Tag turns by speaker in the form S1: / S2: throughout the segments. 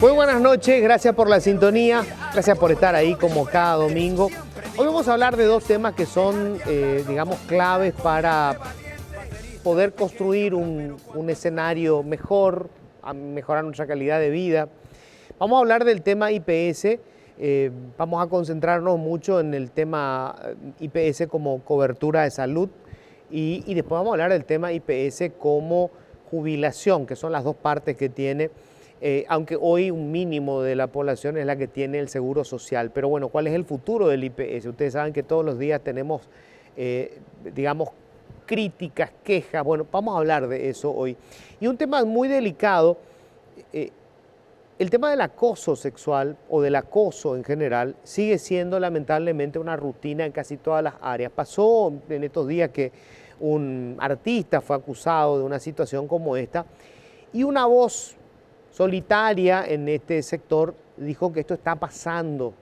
S1: Muy buenas noches, gracias por la sintonía, gracias por estar ahí como cada domingo. Hoy vamos a hablar de dos temas que son, digamos, claves para poder construir un escenario mejor, a mejorar nuestra calidad de vida. Vamos a hablar del tema IPS, vamos a concentrarnos mucho en el tema IPS como cobertura de salud y después vamos a hablar del tema IPS como jubilación, que son las dos partes que tiene. Aunque hoy un mínimo de la población es la que tiene el seguro social. Pero bueno, ¿cuál es el futuro del IPS? Ustedes saben que todos los días tenemos, digamos, críticas, quejas. Bueno, vamos a hablar de eso hoy. Y un tema muy delicado, el tema del acoso sexual o del acoso en general sigue siendo lamentablemente una rutina en casi todas las áreas. Pasó en estos días que un artista fue acusado de una situación como esta y una voz solitaria en este sector dijo que esto está pasando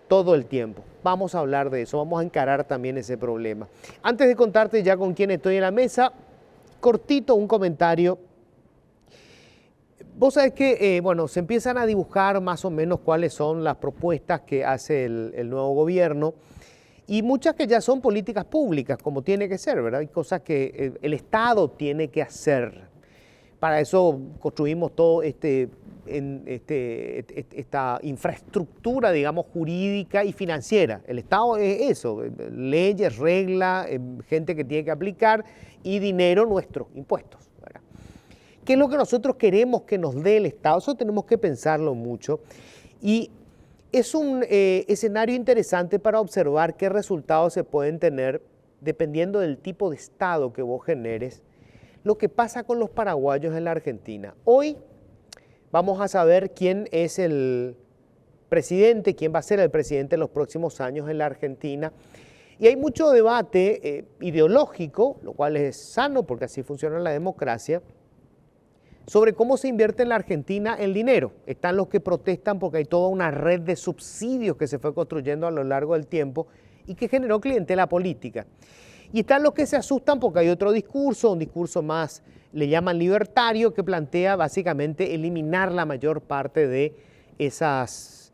S1: todo el tiempo. Vamos a hablar de eso, vamos a encarar también ese problema. Antes de contarte ya con quién estoy en la mesa, cortito un comentario. Vos sabés que, bueno, se empiezan a dibujar más o menos cuáles son las propuestas que hace el nuevo gobierno y muchas que ya son políticas públicas, como tiene que ser, ¿verdad? Hay cosas que el Estado tiene que hacer. Para eso construimos todo esta infraestructura, digamos, jurídica y financiera. El Estado es eso, leyes, reglas, gente que tiene que aplicar y dinero nuestro, impuestos, ¿verdad? ¿Qué es lo que nosotros queremos que nos dé el Estado? Eso tenemos que pensarlo mucho. Y es un escenario interesante para observar qué resultados se pueden tener dependiendo del tipo de Estado que vos generes. Lo que pasa con los paraguayos en la Argentina. Hoy vamos a saber quién es el presidente, quién va a ser el presidente en los próximos años en la Argentina. Y hay mucho debate ideológico, lo cual es sano porque así funciona la democracia, sobre cómo se invierte en la Argentina el dinero. Están los que protestan porque hay toda una red de subsidios que se fue construyendo a lo largo del tiempo y que generó clientela política. Y están los que se asustan porque hay otro discurso, un discurso más, le llaman libertario, que plantea básicamente eliminar la mayor parte de esas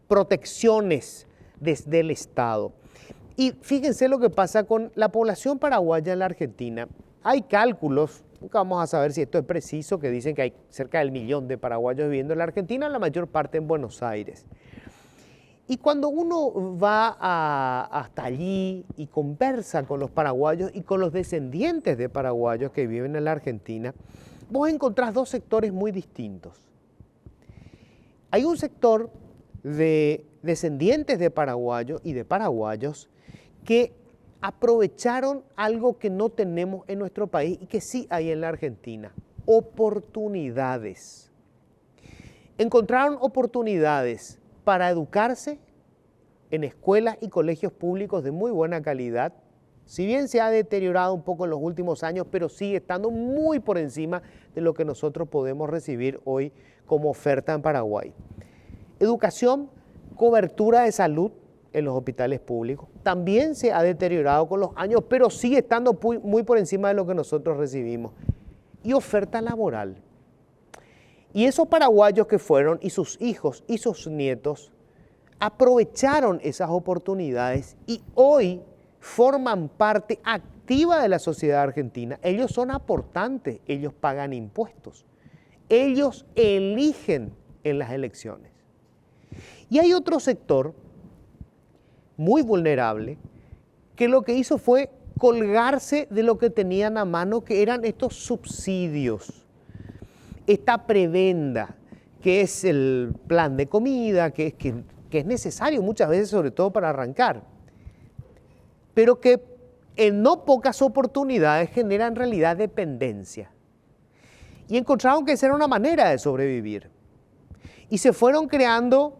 S1: protecciones desde el Estado. Y fíjense lo que pasa con la población paraguaya en la Argentina. Hay cálculos, nunca vamos a saber si esto es preciso, que dicen que hay cerca del 1.000.000 de paraguayos viviendo en la Argentina, la mayor parte en Buenos Aires. Y cuando uno va hasta allí y conversa con los paraguayos y con los descendientes de paraguayos que viven en la Argentina, vos encontrás dos sectores muy distintos. Hay un sector de descendientes de paraguayos y de paraguayos que aprovecharon algo que no tenemos en nuestro país y que sí hay en la Argentina: oportunidades. Encontraron oportunidades para educarse en escuelas y colegios públicos de muy buena calidad, si bien se ha deteriorado un poco en los últimos años, pero sigue estando muy por encima de lo que nosotros podemos recibir hoy como oferta en Paraguay. Educación, cobertura de salud en los hospitales públicos, también se ha deteriorado con los años, pero sigue estando muy por encima de lo que nosotros recibimos. Y oferta laboral. Y esos paraguayos que fueron, y sus hijos y sus nietos, aprovecharon esas oportunidades y hoy forman parte activa de la sociedad argentina. Ellos son aportantes, ellos pagan impuestos, ellos eligen en las elecciones. Y hay otro sector muy vulnerable que lo que hizo fue colgarse de lo que tenían a mano, que eran estos subsidios. Esta prebenda, que es el plan de comida, que es necesario muchas veces, sobre todo para arrancar, pero que en no pocas oportunidades genera en realidad dependencia. Y encontraron que esa era una manera de sobrevivir. Y se fueron creando,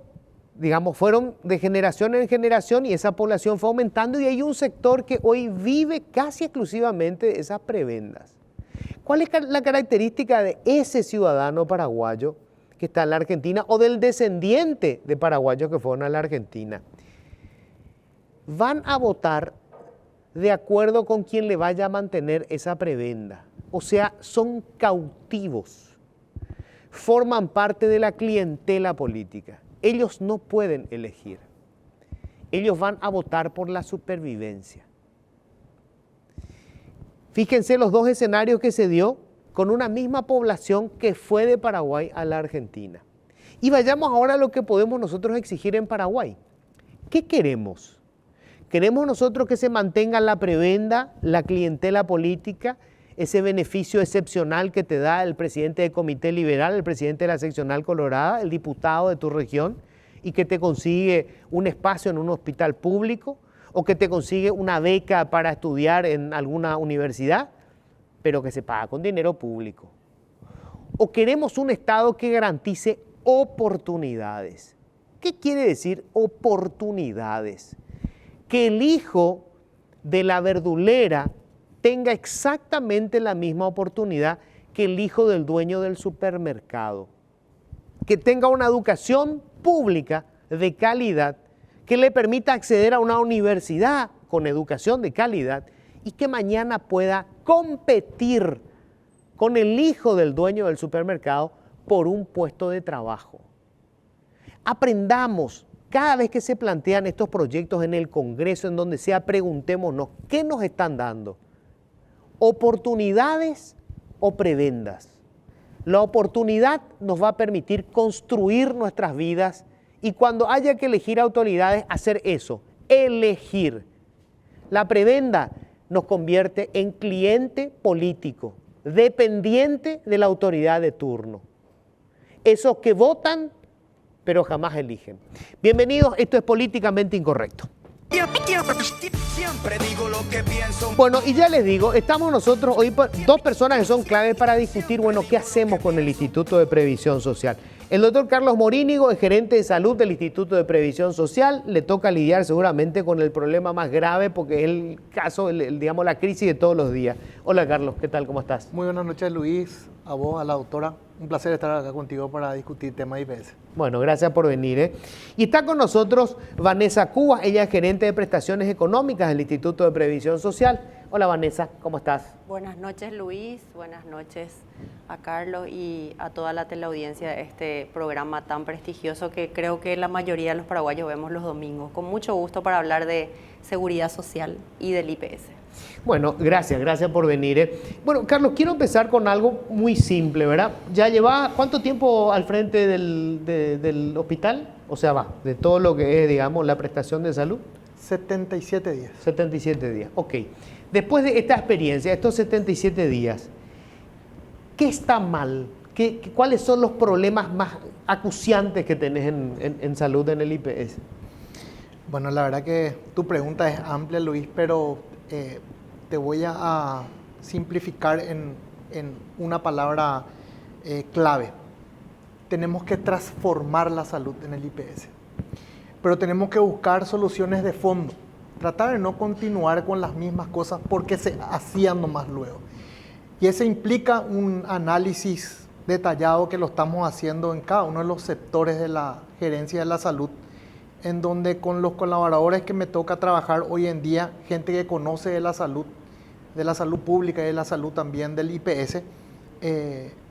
S1: digamos, fueron de generación en generación y esa población fue aumentando y hay un sector que hoy vive casi exclusivamente de esas prebendas. ¿Cuál es la característica de ese ciudadano paraguayo que está en la Argentina o del descendiente de paraguayos que fueron a la Argentina? Van a votar de acuerdo con quien le vaya a mantener esa prebenda. O sea, son cautivos. forman parte de la clientela política. Ellos no pueden elegir. Ellos van a votar por la supervivencia. Fíjense los dos escenarios que se dio con una misma población que fue de Paraguay a la Argentina. Y vayamos ahora a lo que podemos nosotros exigir en Paraguay. ¿Qué queremos? ¿Queremos nosotros que se mantenga la prebenda, la clientela política, ese beneficio excepcional que te da el presidente del Comité Liberal, el presidente de la Seccional Colorada, el diputado de tu región, y que te consigue un espacio en un hospital público, o que te consigue una beca para estudiar en alguna universidad, pero que se paga con dinero público? ¿O queremos un Estado que garantice oportunidades? ¿Qué quiere decir oportunidades? Que el hijo de la verdulera tenga exactamente la misma oportunidad que el hijo del dueño del supermercado. Que tenga una educación pública de calidad, que le permita acceder a una universidad con educación de calidad y que mañana pueda competir con el hijo del dueño del supermercado por un puesto de trabajo. Aprendamos, cada vez que se plantean estos proyectos en el Congreso, en donde sea, preguntémonos, ¿qué nos están dando? ¿Oportunidades o prebendas? La oportunidad nos va a permitir construir nuestras vidas y cuando haya que elegir autoridades, hacer eso, elegir. La prebenda nos convierte en cliente político, dependiente de la autoridad de turno. Esos que votan, pero jamás eligen. Bienvenidos, esto es Políticamente Incorrecto.
S2: Siempre digo lo que pienso.
S1: Bueno, y ya les digo, estamos nosotros hoy, dos personas que son claves para discutir, bueno, ¿qué hacemos con el Instituto de Previsión Social? El doctor Carlos Morínigo es gerente de salud del Instituto de Previsión Social, le toca lidiar seguramente con el problema más grave porque es el caso, digamos, la crisis de todos los días. Hola Carlos, ¿qué tal? ¿Cómo estás?
S3: Muy buenas noches, Luis, a vos, a la doctora. Un placer estar acá contigo para discutir temas de IPS.
S1: Bueno, gracias por venir. Y está con nosotros Vanessa Cubas, ella es gerente de prestaciones económicas del Instituto de Previsión Social. Hola Vanessa, ¿cómo estás?
S4: Buenas noches Luis, buenas noches a Carlos y a toda la teleaudiencia de este programa tan prestigioso que creo que la mayoría de los paraguayos vemos los domingos. Con mucho gusto para hablar de seguridad social y del IPS.
S1: Bueno, gracias por venir. Bueno, Carlos, quiero empezar con algo muy simple, ¿verdad? ¿Ya lleva cuánto tiempo al frente del hospital? O sea, de todo lo que es, digamos, la prestación de salud.
S3: 77 días.
S1: 77 días, ok. Después de esta experiencia, estos 77 días, ¿qué está mal? ¿Cuáles son los problemas más acuciantes que tenés en salud en el IPS?
S3: Bueno, la verdad que tu pregunta es amplia, Luis, pero te voy a simplificar en una palabra clave. Tenemos que transformar la salud en el IPS, pero tenemos que buscar soluciones de fondo. Tratar de no continuar con las mismas cosas porque se hacían nomás luego. Y eso implica un análisis detallado que lo estamos haciendo en cada uno de los sectores de la gerencia de la salud, en donde con los colaboradores que me toca trabajar hoy en día, gente que conoce de la salud pública y de la salud también del IPS,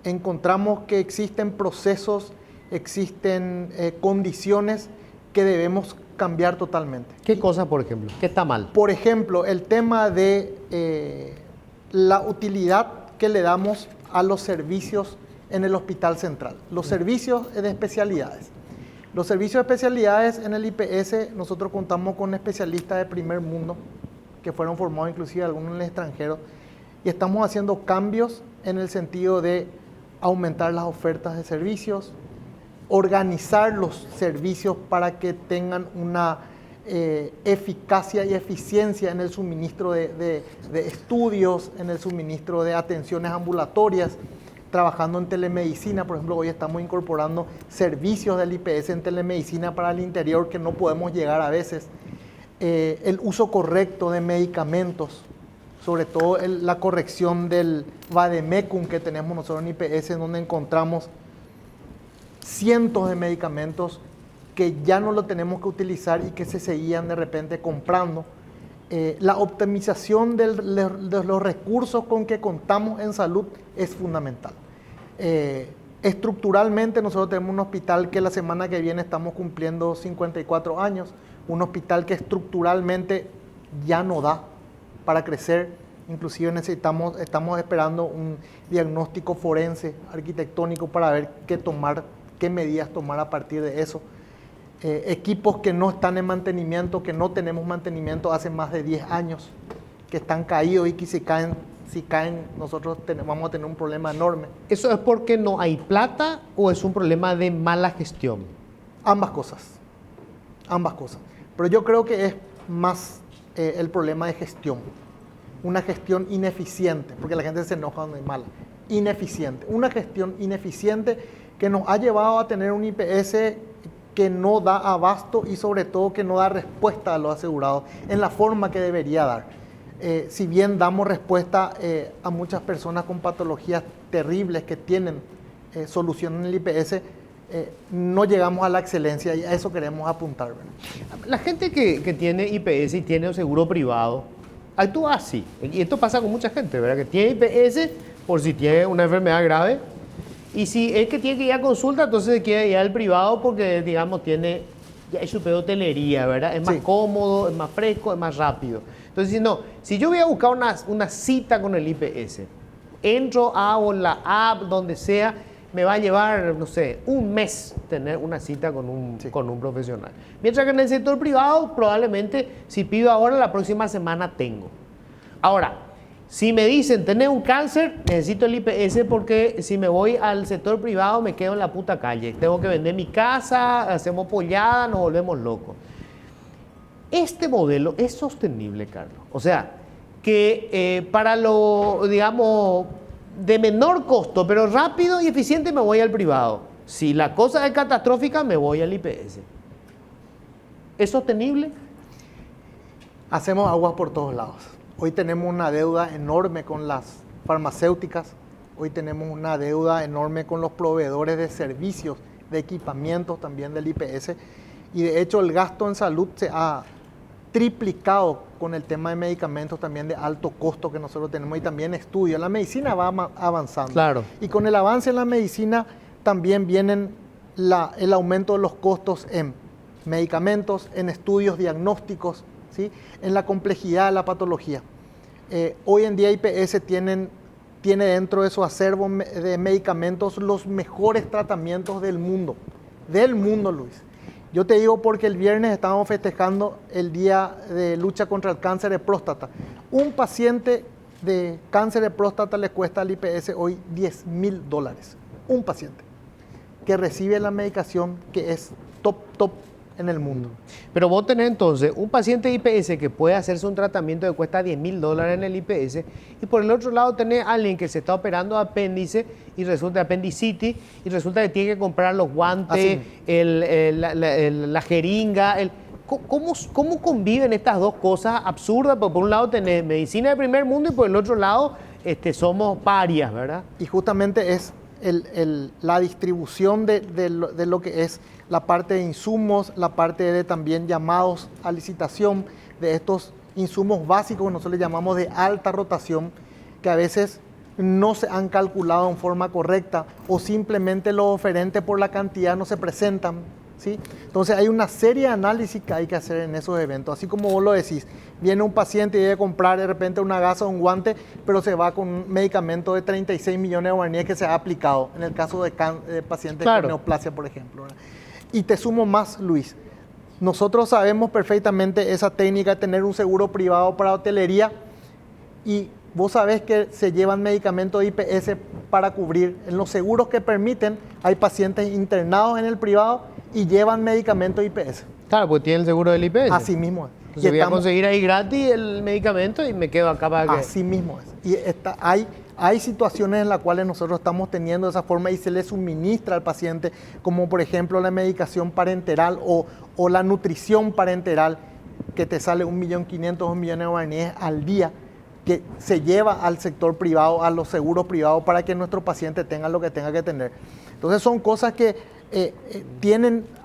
S3: encontramos que existen procesos, existen condiciones que debemos cambiar totalmente.
S1: ¿Qué cosa, por ejemplo? ¿Qué está mal?
S3: Por ejemplo, el tema de la utilidad que le damos a los servicios en el Hospital Central, los servicios de especialidades. Los servicios de especialidades en el IPS, nosotros contamos con especialistas de primer mundo, que fueron formados inclusive algunos en el extranjero, y estamos haciendo cambios en el sentido de aumentar las ofertas de servicios, organizar los servicios para que tengan una eficacia y eficiencia en el suministro de estudios, en el suministro de atenciones ambulatorias, trabajando en telemedicina. Por ejemplo, hoy estamos incorporando servicios del IPS en telemedicina para el interior que no podemos llegar a veces. El uso correcto de medicamentos, sobre todo la corrección del vademecum que tenemos nosotros en IPS, en donde encontramos cientos de medicamentos que ya no lo tenemos que utilizar y que se seguían de repente comprando. La optimización de los recursos con que contamos en salud es fundamental. Estructuralmente nosotros tenemos un hospital que la semana que viene estamos cumpliendo 54 años, un hospital que estructuralmente ya no da para crecer, inclusive estamos esperando un diagnóstico forense arquitectónico para ver qué medidas tomar a partir de eso. Equipos que no están en mantenimiento, que no tenemos mantenimiento hace más de 10 años, que están caídos y que si caen nosotros vamos a tener un problema enorme.
S1: ¿Eso es porque no hay plata o es un problema de mala gestión?
S3: Ambas cosas. Pero yo creo que es más el problema de gestión. Una gestión ineficiente, porque la gente se enoja cuando es mala. Ineficiente. Una gestión ineficiente que nos ha llevado a tener un IPS que no da abasto y sobre todo que no da respuesta a los asegurados en la forma que debería dar. Si bien damos respuesta a muchas personas con patologías terribles que tienen solución en el IPS, no llegamos a la excelencia y a eso queremos apuntar, ¿verdad?
S1: La gente que tiene IPS y tiene un seguro privado actúa así, y esto pasa con mucha gente, ¿verdad? Que tiene IPS por si tiene una enfermedad grave, y si es que tiene que ir a consulta, entonces se quiere ir al privado porque, digamos, ya es su hotelería, ¿verdad? Es más cómodo, es más fresco, es más rápido. Entonces, si yo voy a buscar una cita con el IPS, entro a la app, donde sea, me va a llevar, no sé, un mes tener una cita con un profesional. Mientras que en el sector privado, probablemente, si pido ahora, la próxima semana tengo. Ahora, si me dicen, tenés un cáncer, necesito el IPS porque si me voy al sector privado me quedo en la puta calle. Tengo que vender mi casa, hacemos pollada, nos volvemos locos. Este modelo es sostenible, Carlos. O sea, que para lo, digamos, de menor costo, pero rápido y eficiente me voy al privado. Si la cosa es catastrófica, me voy al IPS. ¿Es sostenible?
S3: Hacemos aguas por todos lados. Hoy tenemos una deuda enorme con las farmacéuticas, hoy tenemos una deuda enorme con los proveedores de servicios, de equipamientos también del IPS, y de hecho el gasto en salud se ha triplicado con el tema de medicamentos también de alto costo que nosotros tenemos y también estudios. La medicina va avanzando.
S1: Claro.
S3: Y con el avance en la medicina también vienen el aumento de los costos en medicamentos, en estudios diagnósticos, ¿sí? En la complejidad de la patología. Hoy en día IPS tiene dentro de su acervo de medicamentos los mejores tratamientos del mundo, Luis. Yo te digo porque el viernes estábamos festejando el Día de Lucha contra el Cáncer de Próstata. Un paciente de cáncer de próstata le cuesta al IPS hoy $10,000. Un paciente que recibe la medicación que es top en el mundo.
S1: Pero vos tenés entonces un paciente de IPS que puede hacerse un tratamiento que cuesta $10,000 en el IPS, y por el otro lado tenés a alguien que se está operando apéndice y resulta apendicitis y resulta que tiene que comprar los guantes, la jeringa. ¿Cómo conviven estas dos cosas absurdas? Porque por un lado tenés medicina de primer mundo y por el otro lado somos parias, ¿verdad?
S3: Y justamente es la distribución de lo que es la parte de insumos, la parte de también llamados a licitación de estos insumos básicos que nosotros le llamamos de alta rotación, que a veces no se han calculado en forma correcta o simplemente los oferentes por la cantidad no se presentan, ¿sí? Entonces hay una serie de análisis que hay que hacer en esos eventos, así como vos lo decís, viene un paciente y debe comprar de repente una gasa o un guante, pero se va con un medicamento de 36 millones de guaraníes que se ha aplicado, en el caso de pacientes con neoplasia, por ejemplo, ¿verdad? Y te sumo más, Luis, nosotros sabemos perfectamente esa técnica de tener un seguro privado para hotelería, y vos sabés que se llevan medicamentos de IPS para cubrir. En los seguros que permiten, hay pacientes internados en el privado y llevan medicamentos de IPS.
S1: Claro, pues tiene el seguro del IPS.
S3: Así mismo es.
S1: Entonces voy a conseguir ahí gratis el medicamento y me quedo acá para que...
S3: Así mismo es. Y hay situaciones en las cuales nosotros estamos teniendo esa forma y se le suministra al paciente, como por ejemplo la medicación parenteral o la nutrición parenteral, que te sale 1.500.000, 2 millones de guaraníes al día, que se lleva al sector privado, a los seguros privados, para que nuestro paciente tenga lo que tenga que tener. Entonces son cosas que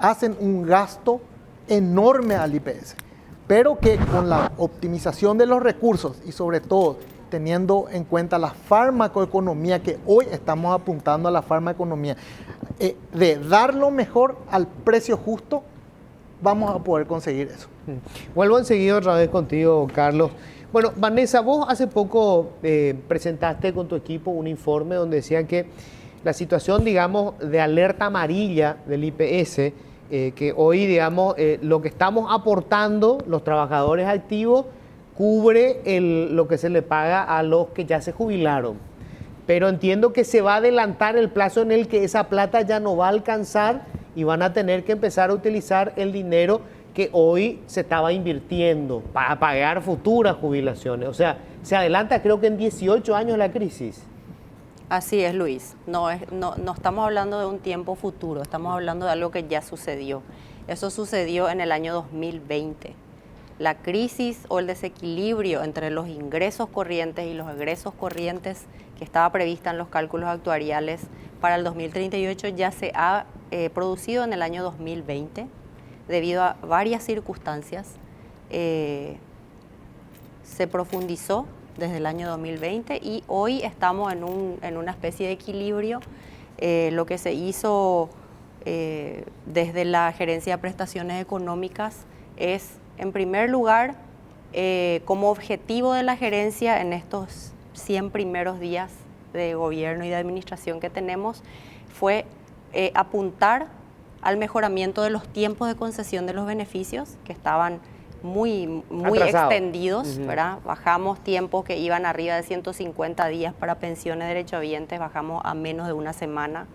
S3: hacen un gasto enorme al IPS, pero que con la optimización de los recursos y sobre todo teniendo en cuenta la farmacoeconomía, que hoy estamos apuntando a la farmacoeconomía, de dar lo mejor al precio justo, vamos a poder conseguir eso.
S1: Vuelvo enseguida otra vez contigo, Carlos. Bueno, Vanessa, vos hace poco presentaste con tu equipo un informe donde decían que la situación, digamos, de alerta amarilla del IPS, que hoy, digamos, lo que estamos aportando los trabajadores activos cubre lo que se le paga a los que ya se jubilaron. Pero entiendo que se va a adelantar el plazo en el que esa plata ya no va a alcanzar y van a tener que empezar a utilizar el dinero que hoy se estaba invirtiendo para pagar futuras jubilaciones. O sea, se adelanta creo que en 18 años la crisis.
S4: Así es, Luis. No estamos hablando de un tiempo futuro, estamos hablando de algo que ya sucedió. Eso sucedió en el año 2020. La crisis o el desequilibrio entre los ingresos corrientes y los egresos corrientes que estaba prevista en los cálculos actuariales para el 2038 ya se ha producido en el año 2020 debido a varias circunstancias. Se profundizó desde el año 2020 y hoy estamos en una especie de equilibrio. Lo que se hizo desde la Gerencia de Prestaciones Económicas es, en primer lugar, como objetivo de la gerencia en estos 100 primeros días de gobierno y de administración que tenemos, fue apuntar al mejoramiento de los tiempos de concesión de los beneficios que estaban muy extendidos, ¿verdad? Bajamos tiempos que iban arriba de 150 días para pensiones derechohabientes, bajamos a menos de una semana.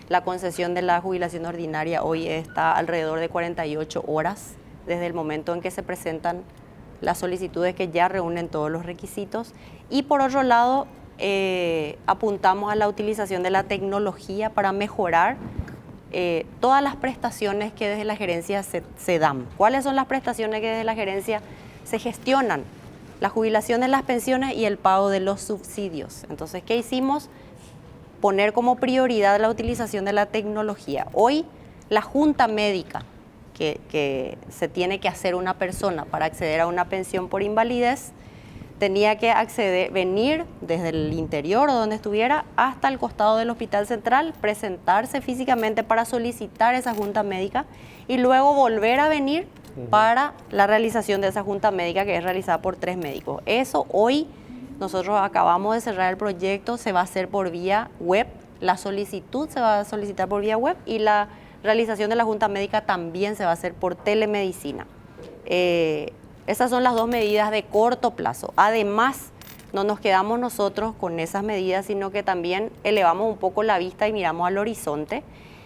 S4: La concesión de la jubilación ordinaria hoy está alrededor de 48 horas desde el momento en que se presentan las solicitudes que ya reúnen todos los requisitos. Y por otro lado, apuntamos a la utilización de la tecnología para mejorar todas las prestaciones que desde la gerencia se dan. ¿Cuáles son las prestaciones que desde la gerencia se gestionan? La jubilación de las pensiones y el pago de los subsidios. Entonces, ¿qué hicimos? Poner como prioridad la utilización de la tecnología. Hoy, la junta médica que se tiene que hacer una persona para acceder a una pensión por invalidez, tenía que venir desde el interior o donde estuviera hasta el costado del hospital central, presentarse físicamente para solicitar esa junta médica y luego volver a venir para la realización de esa junta médica que es realizada por 3 médicos. Eso hoy nosotros acabamos de cerrar el proyecto, se va a hacer por vía web, la solicitud se va a solicitar por vía web y la realización de la junta médica también se va a hacer por telemedicina. Esas son las 2 medidas de corto plazo. Además, no nos quedamos nosotros con esas medidas, sino que también elevamos un poco la vista y miramos al horizonte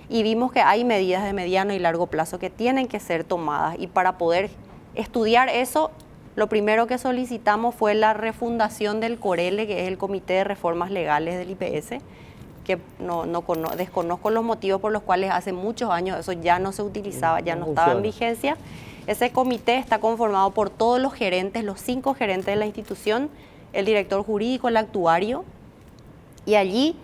S4: y vimos que hay medidas de mediano y largo plazo que tienen que ser tomadas. Y para poder estudiar eso, lo primero que solicitamos fue la refundación del CORELE, que es el Comité de Reformas Legales del IPS, que desconozco los motivos por los cuales hace muchos años eso ya no se utilizaba, ya no estaba en vigencia. Ese comité está conformado por todos los gerentes, los 5 gerentes de la institución, el director jurídico, el actuario, y allí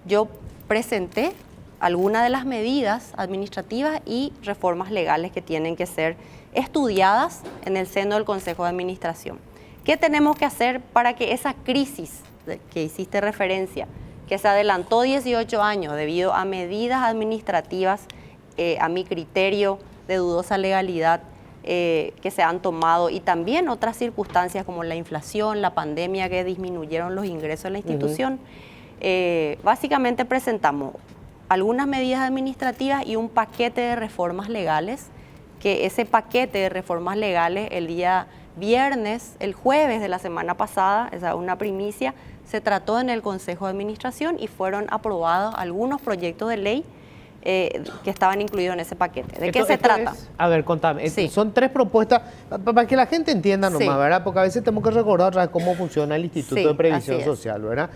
S4: yo presenté algunas de las medidas administrativas y reformas legales que tienen que ser estudiadas en el seno del Consejo de Administración. ¿Qué tenemos que hacer para que esa crisis que hiciste referencia, que se adelantó 18 años debido a medidas administrativas, a mi criterio, de dudosa legalidad, que se han tomado y también otras circunstancias como la inflación, la pandemia que disminuyeron los ingresos de la institución? Básicamente presentamos algunas medidas administrativas y un paquete de reformas legales, que ese paquete de reformas legales el día viernes, el jueves de la semana pasada, esa es una primicia, se trató en el Consejo de Administración y fueron aprobados algunos proyectos de ley que estaban incluidos en ese paquete. ¿De qué se trata?
S1: A ver, contame.
S4: Sí.
S1: Son 3 propuestas, para que la gente entienda nomás,
S4: Sí.
S1: ¿verdad? Porque a veces tenemos que recordar otra vez cómo funciona el Instituto
S4: Sí,
S1: de Previsión
S4: así es.
S1: Social, ¿verdad?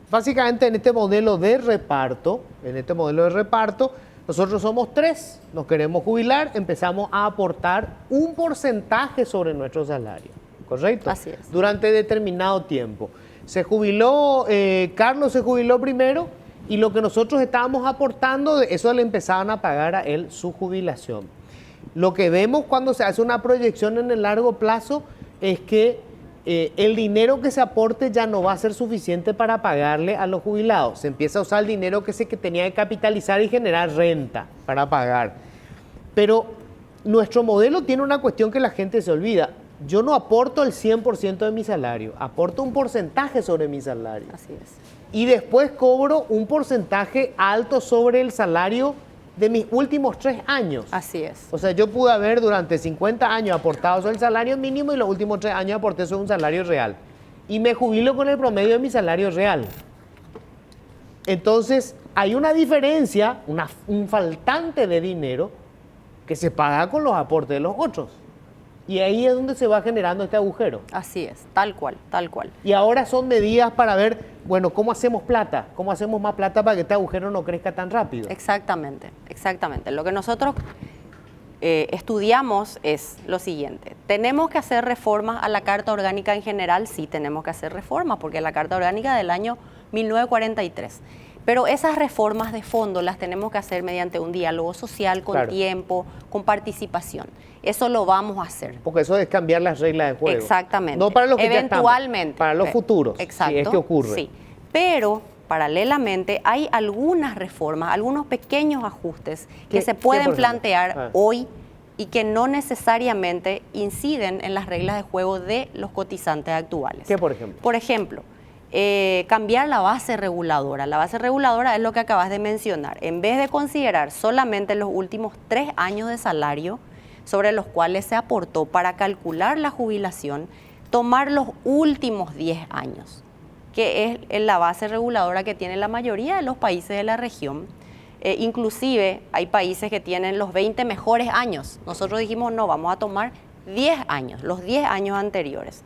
S1: Básicamente en este modelo de reparto, nosotros somos 3, nos queremos jubilar, empezamos a aportar un porcentaje sobre nuestro salario, ¿correcto?
S4: Así es.
S1: Durante determinado tiempo. Se jubiló, Carlos se jubiló primero, y lo que nosotros estábamos aportando, eso le empezaban a pagar a él su jubilación. Lo que vemos cuando se hace una proyección en el largo plazo es que el dinero que se aporte ya no va a ser suficiente para pagarle a los jubilados. Se empieza a usar el dinero que tenía que capitalizar y generar renta para pagar. Pero nuestro modelo tiene una cuestión que la gente se olvida. Yo no aporto el 100% de mi salario, aporto un porcentaje sobre mi salario.
S4: Así es.
S1: Y después cobro un porcentaje alto sobre el salario de mis últimos 3 años.
S4: Así es.
S1: O sea, yo pude haber durante 50 años aportado sobre el salario mínimo y los últimos 3 años aporté sobre un salario real. Y me jubilo con el promedio de mi salario real. Entonces, hay una diferencia, un faltante de dinero que se paga con los aportes de los otros. Y ahí es donde se va generando este agujero.
S4: Así es, tal cual, tal cual.
S1: Y ahora son medidas para ver, bueno, ¿cómo hacemos plata? ¿Cómo hacemos más plata para que este agujero no crezca tan rápido?
S4: Exactamente, exactamente. Lo que nosotros estudiamos es lo siguiente. ¿Tenemos que hacer reformas a la Carta Orgánica en general? Sí, tenemos que hacer reformas, porque la Carta Orgánica del año 1943. Pero esas reformas de fondo las tenemos que hacer mediante un diálogo social, con tiempo, con participación. Eso lo vamos a hacer.
S1: Porque eso es cambiar las reglas de juego.
S4: Exactamente.
S1: No para los que
S4: eventualmente.
S1: Ya estamos, para los futuros.
S4: Exacto.
S1: Si es que ocurre.
S4: Sí. Pero paralelamente hay algunas reformas, algunos pequeños ajustes que se pueden plantear hoy y que no necesariamente inciden en las reglas de juego de los cotizantes actuales.
S1: ¿Qué, por ejemplo?
S4: Por ejemplo, cambiar la base reguladora. La base reguladora es lo que acabas de mencionar. En vez de considerar solamente los últimos 3 años de salario sobre los cuales se aportó para calcular la jubilación, tomar los últimos 10 años, que es la base reguladora que tiene la mayoría de los países de la región. Inclusive hay países que tienen los 20 mejores años. Nosotros dijimos, no, vamos a tomar 10 años, los 10 años anteriores.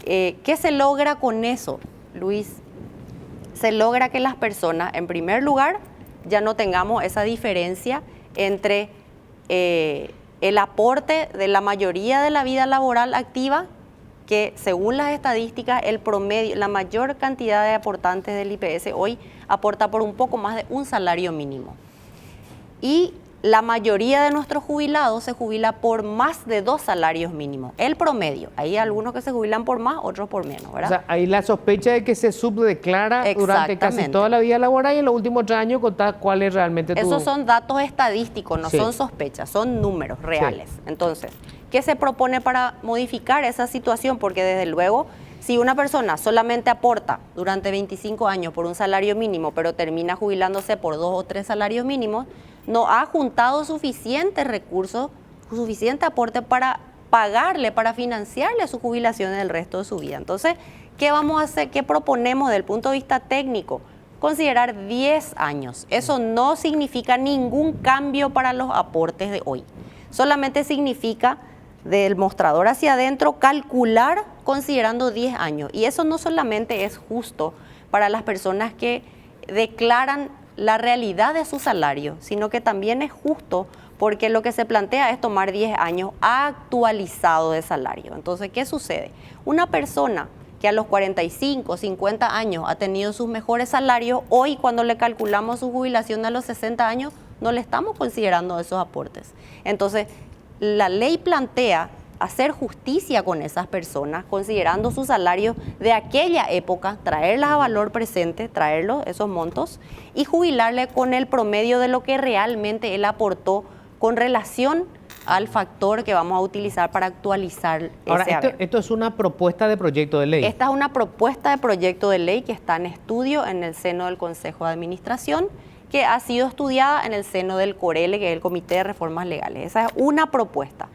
S4: ¿Qué se logra con eso, Luis? Se logra que las personas, en primer lugar, ya no tengamos esa diferencia entre el aporte de la mayoría de la vida laboral activa, que según las estadísticas, el promedio, la mayor cantidad de aportantes del IPS hoy aporta por un poco más de un salario mínimo. Y la mayoría de nuestros jubilados se jubila por más de 2 salarios mínimos. El promedio. Hay algunos que se jubilan por más, otros por menos, ¿verdad?
S1: O sea, hay la sospecha de que se subdeclara durante casi toda la vida laboral y en los últimos 3 años contar cuál es realmente tu...
S4: Esos son datos estadísticos, no son sospechas, son números reales. Sí. Entonces, ¿qué se propone para modificar esa situación? Porque desde luego, si una persona solamente aporta durante 25 años por un salario mínimo, pero termina jubilándose por 2 o 3 salarios mínimos, no ha juntado suficientes recursos, suficiente aporte para pagarle, para financiarle su jubilación en el resto de su vida. Entonces, ¿qué vamos a hacer? ¿Qué proponemos desde el punto de vista técnico? Considerar 10 años. Eso no significa ningún cambio para los aportes de hoy. Solamente significa, del mostrador hacia adentro, calcular considerando 10 años. Y eso no solamente es justo para las personas que declaran la realidad de su salario, sino que también es justo porque lo que se plantea es tomar 10 años actualizado de salario. Entonces, ¿qué sucede? Una persona que a los 45, 50 años ha tenido sus mejores salarios, hoy cuando le calculamos su jubilación a los 60 años, no le estamos considerando esos aportes. Entonces, la ley plantea hacer justicia con esas personas, considerando sus salarios de aquella época, traerlas a valor presente, traerlos, esos montos, y jubilarle con el promedio de lo que realmente él aportó con relación al factor que vamos a utilizar para actualizar
S1: Ahora,
S4: ese haber.
S1: Esto es una propuesta de proyecto de ley.
S4: Esta es una propuesta de proyecto de ley que está en estudio en el seno del Consejo de Administración, que ha sido estudiada en el seno del CORELE, que es el Comité de Reformas Legales. Esa es una propuesta.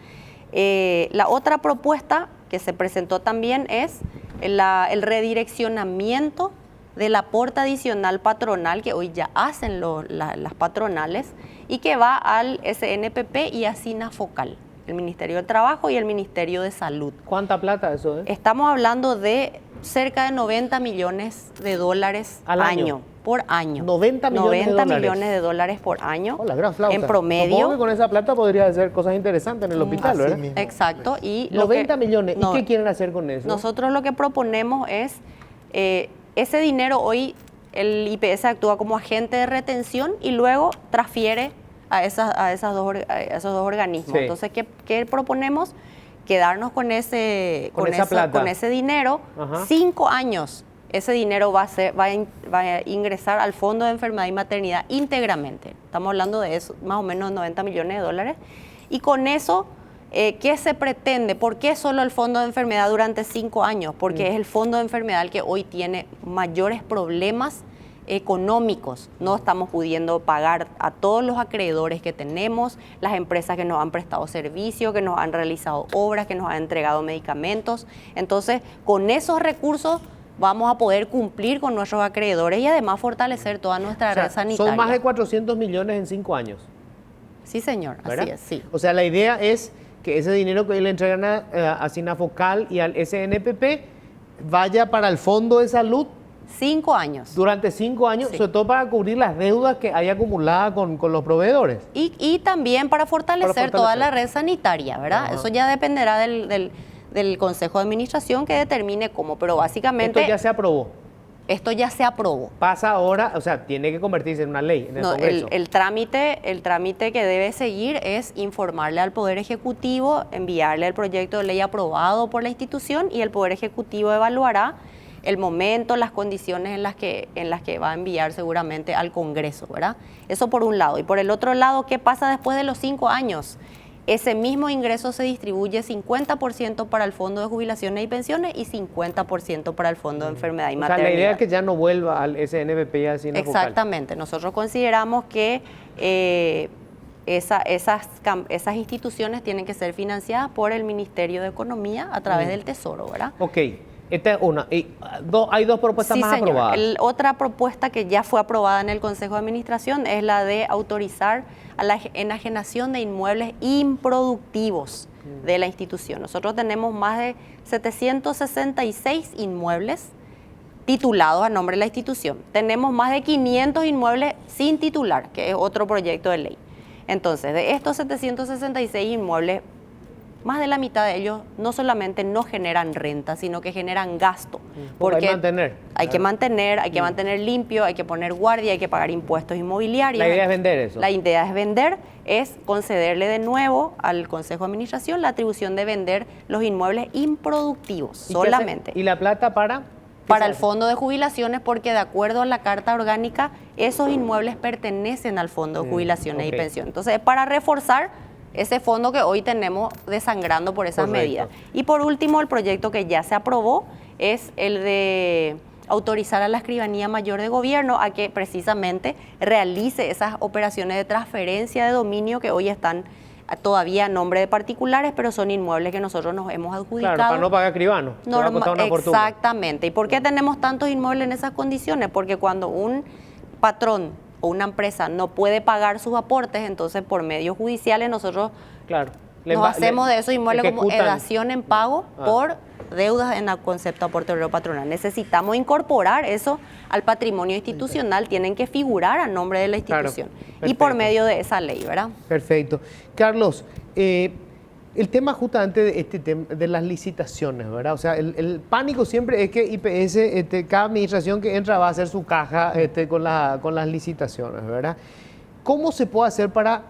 S4: La otra propuesta que se presentó también es el redireccionamiento del aporte adicional patronal que hoy ya hacen las patronales y que va al SNPP y a SINAFOCAL, el Ministerio del Trabajo y el Ministerio de Salud.
S1: ¿Cuánta plata eso es?
S4: Estamos hablando de cerca de 90 millones de dólares
S1: al año.
S4: Por año.
S1: 90 millones
S4: de dólares por año.
S1: Oh, la gran flauta.
S4: En promedio.
S1: Supongo que con esa plata podría hacer cosas interesantes en el hospital, ¿verdad?
S3: Mismo.
S4: Exacto. Y
S1: 90 millones. ¿Y qué quieren hacer con eso?
S4: Nosotros lo que proponemos es, ese dinero hoy el IPS actúa como agente de retención y luego transfiere a esos dos organismos.
S1: Sí.
S4: Entonces, ¿qué proponemos? quedarnos con ese dinero,
S1: Ajá.
S4: 5 años. Ese dinero va a ingresar al Fondo de Enfermedad y Maternidad íntegramente. Estamos hablando de eso, más o menos 90 millones de dólares. Y con eso, ¿qué se pretende? ¿Por qué solo el Fondo de Enfermedad durante 5 años? Porque es el Fondo de Enfermedad el que hoy tiene mayores problemas económicos. No estamos pudiendo pagar a todos los acreedores que tenemos, las empresas que nos han prestado servicio, que nos han realizado obras, que nos han entregado medicamentos. Entonces, con esos recursos vamos a poder cumplir con nuestros acreedores y además fortalecer toda nuestra red sanitaria.
S1: Son más de 400 millones en 5 años.
S4: Sí, señor,
S1: ¿verdad?
S4: así es, sí.
S1: O sea, la idea es que ese dinero que hoy le entregan a Sinafocal y al SNPP vaya para el Fondo de Salud
S4: 5 años.
S1: durante 5 años,
S4: Sí.
S1: sobre todo para cubrir las deudas que hay acumuladas con los proveedores.
S4: Y también para fortalecer toda la red sanitaria, ¿verdad?
S1: Ajá.
S4: Eso ya dependerá del Consejo de Administración que determine cómo, pero básicamente
S1: Esto ya se aprobó.
S4: esto ya se aprobó.
S1: Pasa ahora, o sea, tiene que convertirse en una ley en el
S4: No,
S1: Congreso.
S4: el trámite que debe seguir es informarle al Poder Ejecutivo, enviarle el proyecto de ley aprobado por la institución y el Poder Ejecutivo evaluará el momento, las condiciones en las que va a enviar seguramente al Congreso, ¿verdad? Eso por un lado. Y por el otro lado, ¿qué pasa después de los 5 años? Ese mismo ingreso se distribuye 50% para el Fondo de Jubilaciones y Pensiones y 50% para el Fondo de Enfermedad y
S1: O sea,
S4: Maternidad.
S1: la idea es que ya no vuelva al SNPP y a Sinafocal.
S4: Exactamente. Nosotros consideramos que esas instituciones tienen que ser financiadas por el Ministerio de Economía a través del Tesoro, ¿verdad?
S1: Ok, esta es una. Y, hay 2 propuestas
S4: Sí,
S1: más
S4: señor.
S1: aprobadas.
S4: Otra propuesta que ya fue aprobada en el Consejo de Administración es la de autorizar a la enajenación de inmuebles improductivos de la institución. Nosotros tenemos más de 766 inmuebles titulados a nombre de la institución. Tenemos más de 500 inmuebles sin titular, que es otro proyecto de ley. Entonces, de estos 766 inmuebles, más de la mitad de ellos no solamente no generan renta, sino que generan gasto.
S1: Porque hay que mantener.
S4: Hay que mantener, hay que mantener limpio, hay que poner guardia, hay que pagar impuestos inmobiliarios.
S1: La idea es vender eso.
S4: La idea es vender, es concederle de nuevo al Consejo de Administración la atribución de vender los inmuebles improductivos
S1: ¿Y qué hace?
S4: solamente.
S1: ¿Y la plata para?
S4: Para el Fondo de Jubilaciones, porque de acuerdo a la Carta Orgánica, esos inmuebles pertenecen al Fondo de Jubilaciones
S1: ok.
S4: y Pensiones. Entonces, es para reforzar ese fondo que hoy tenemos desangrando por esas
S1: Correcto.
S4: medidas. Y por último, el proyecto que ya se aprobó es el de autorizar a la Escribanía Mayor de Gobierno a que precisamente realice esas operaciones de transferencia de dominio que hoy están todavía a nombre de particulares, pero son inmuebles que nosotros nos hemos adjudicado.
S1: Claro, para no pagar escribano. Te va a costar una fortuna.
S4: Exactamente. ¿Y por qué tenemos tantos inmuebles en esas condiciones? Porque cuando un patrón o una empresa no puede pagar sus aportes, entonces por medios judiciales nosotros
S1: Claro.
S4: hacemos de esos inmuebles como
S1: ejecutan.
S4: dación en pago por deudas en el concepto de aporte obrero patronal. Necesitamos incorporar eso al patrimonio institucional, tienen que figurar a nombre de la institución
S1: Claro,
S4: y por
S1: perfecto.
S4: medio de esa ley, ¿verdad?
S1: Perfecto. Carlos, el tema justamente de este tema de las licitaciones, ¿verdad? O sea, el pánico siempre es que IPS, cada administración que entra va a hacer su caja con las licitaciones, ¿verdad? ¿Cómo se puede hacer para,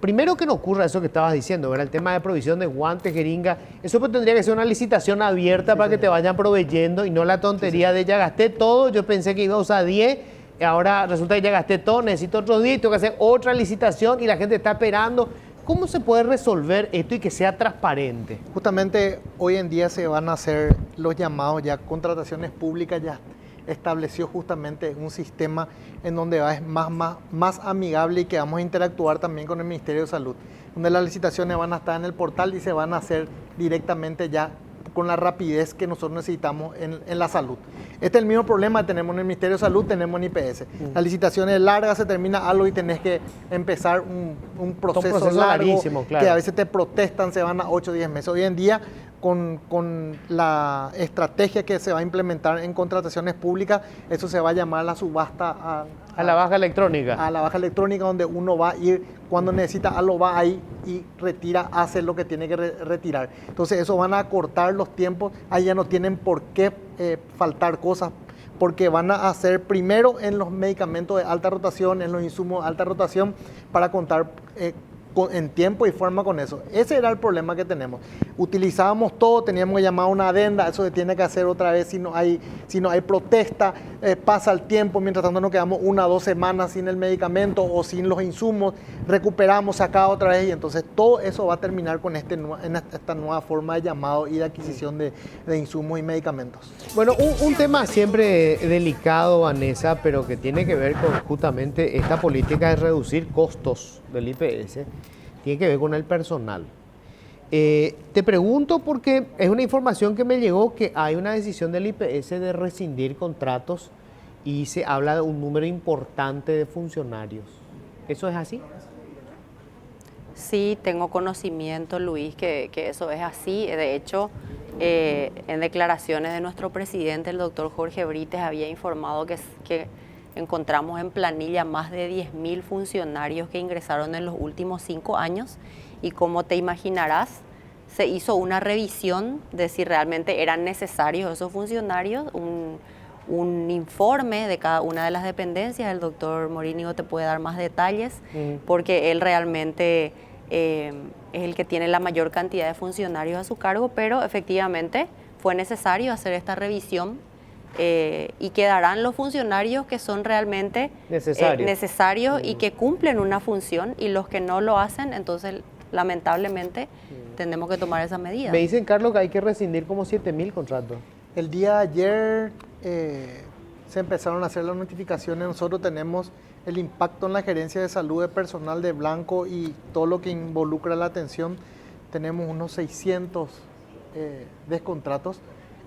S1: primero que no ocurra eso que estabas diciendo, ¿verdad? El tema de provisión de guantes, jeringa, eso pues tendría que ser una licitación abierta para que te vayan proveyendo y no la tontería de ya gasté todo, yo pensé que iba a usar 10, ahora resulta que ya gasté todo, necesito otros 10, tengo que hacer otra licitación y la gente está esperando. ¿Cómo se puede resolver esto y que sea transparente?
S3: Justamente hoy en día se van a hacer los llamados ya contrataciones públicas, ya estableció justamente un sistema en donde es más amigable y que vamos a interactuar también con el Ministerio de Salud, donde las licitaciones van a estar en el portal y se van a hacer directamente ya con la rapidez que nosotros necesitamos en la salud. Este es el mismo problema que tenemos en el Ministerio de Salud, tenemos en IPS. Las licitaciones largas, se termina algo y tenés que empezar un proceso largo,
S1: larguísimo, claro.
S3: que a veces te protestan, se van a 8 o 10 meses. Hoy en día, con la estrategia que se va a implementar en contrataciones públicas, eso se va a llamar la subasta
S1: A la baja electrónica.
S3: a la baja electrónica, donde uno va a ir cuando necesita algo, va ahí y retira, hace lo que tiene que retirar. Entonces eso van a acortar los tiempos, ahí ya no tienen por qué faltar cosas, porque van a hacer primero en los medicamentos de alta rotación, en los insumos de alta rotación, para contar en tiempo y forma con eso. Ese era el problema que tenemos. utilizábamos todo, teníamos que llamar a una adenda, eso se tiene que hacer otra vez si no hay protesta, pasa el tiempo, mientras tanto nos quedamos 1 o 2 semanas sin el medicamento o sin los insumos, recuperamos, se acaba otra vez y entonces todo eso va a terminar con esta nueva forma de llamado y de adquisición de insumos y medicamentos.
S1: Bueno, un tema siempre delicado, Vanessa, pero que tiene que ver con justamente esta política de reducir costos del IPS, tiene que ver con el personal. Te pregunto porque es una información que me llegó que hay una decisión del IPS de rescindir contratos y se habla de un número importante de funcionarios. ¿Eso es así?
S4: Sí, tengo conocimiento, Luis, que eso es así. De hecho, en declaraciones de nuestro presidente, el doctor Jorge Brites, había informado que encontramos en planilla más de 10.000 funcionarios que ingresaron en los últimos 5 años y como te imaginarás, se hizo una revisión de si realmente eran necesarios esos funcionarios, un informe de cada una de las dependencias. El doctor Morínigo te puede dar más detalles porque él realmente es el que tiene la mayor cantidad de funcionarios a su cargo, pero efectivamente fue necesario hacer esta revisión y quedarán los funcionarios que son realmente necesarios y que cumplen una función, y los que no lo hacen, entonces lamentablemente tenemos que tomar esa medida.
S1: Me dicen, Carlos, que hay que rescindir como 7.000 contratos.
S3: El día de ayer se empezaron a hacer las notificaciones. Nosotros tenemos el impacto en la gerencia de salud de personal de Blanco y todo lo que involucra la atención. Tenemos unos 600 descontratos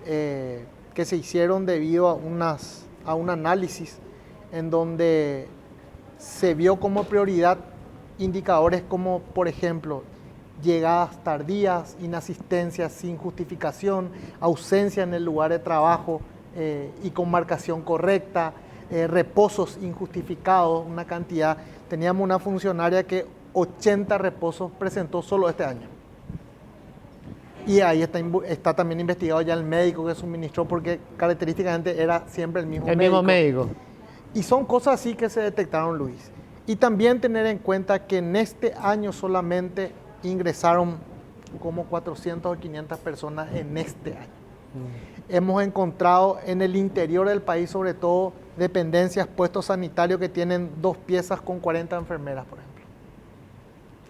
S3: que se hicieron debido a un análisis en donde se vio como prioridad indicadores como, por ejemplo, llegadas tardías, inasistencias sin justificación, ausencia en el lugar de trabajo y con marcación correcta, reposos injustificados, una cantidad. Teníamos una funcionaria que 80 reposos presentó solo este año. Y ahí está también investigado ya el médico que suministró, porque característicamente era siempre el mismo médico. Y son cosas así que se detectaron, Luis. Y también tener en cuenta que en este año solamente ingresaron como 400 o 500 personas en este año. Hemos encontrado en el interior del país, sobre todo, dependencias, puestos sanitarios que tienen 2 piezas con 40 enfermeras, por ejemplo,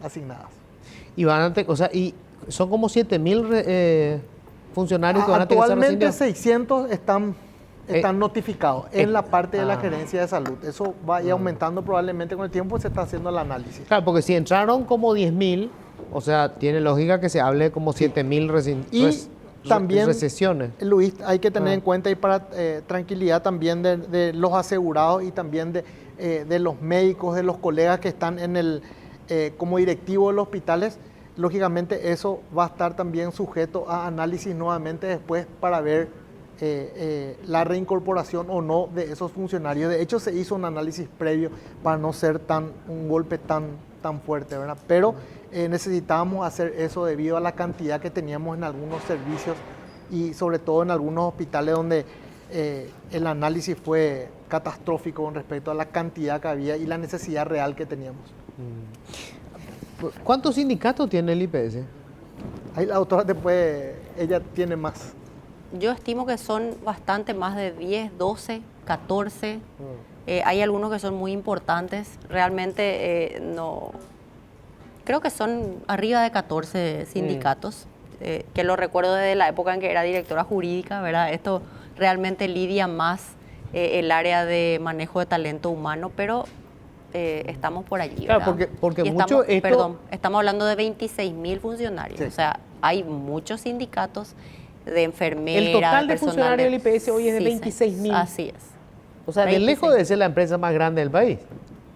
S3: asignadas.
S1: Y son como 7.000 funcionarios que van a tener que ser
S3: Actualmente
S1: rescindidos.
S3: 600 están notificados en la parte de la gerencia de salud. Eso va a ir aumentando probablemente con el tiempo, se está haciendo el análisis.
S1: Claro, porque si entraron como 10.000, o sea, tiene lógica que se hable como 7.000
S3: también,
S1: recesiones.
S3: Luis, hay que tener en cuenta, y para tranquilidad también de los asegurados y también de los médicos, de los colegas que están como directivos de los hospitales, lógicamente eso va a estar también sujeto a análisis nuevamente después para ver la reincorporación o no de esos funcionarios. De hecho, se hizo un análisis previo para no ser un golpe tan fuerte, ¿verdad? Pero necesitábamos hacer eso debido a la cantidad que teníamos en algunos servicios y sobre todo en algunos hospitales donde el análisis fue catastrófico con respecto a la cantidad que había y la necesidad real que teníamos.
S1: ¿Cuántos sindicatos tiene el IPS?
S3: Ahí la doctora ella tiene más.
S4: Yo estimo que son bastante más de 10, 12, 14. Hay algunos que son muy importantes. Realmente no. Creo que son arriba de 14 sindicatos, que lo recuerdo desde la época en que era directora jurídica, ¿verdad? Esto realmente lidia más el área de manejo de talento humano, pero estamos por allí, ¿verdad?
S1: Claro, porque
S4: mucho estamos hablando de 26.000 funcionarios. Sí. O sea, hay muchos sindicatos de enfermeras.
S1: El total de funcionarios del IPS hoy es de 26.000.
S4: Así es.
S1: O sea, de lejos de ser la empresa más grande del país.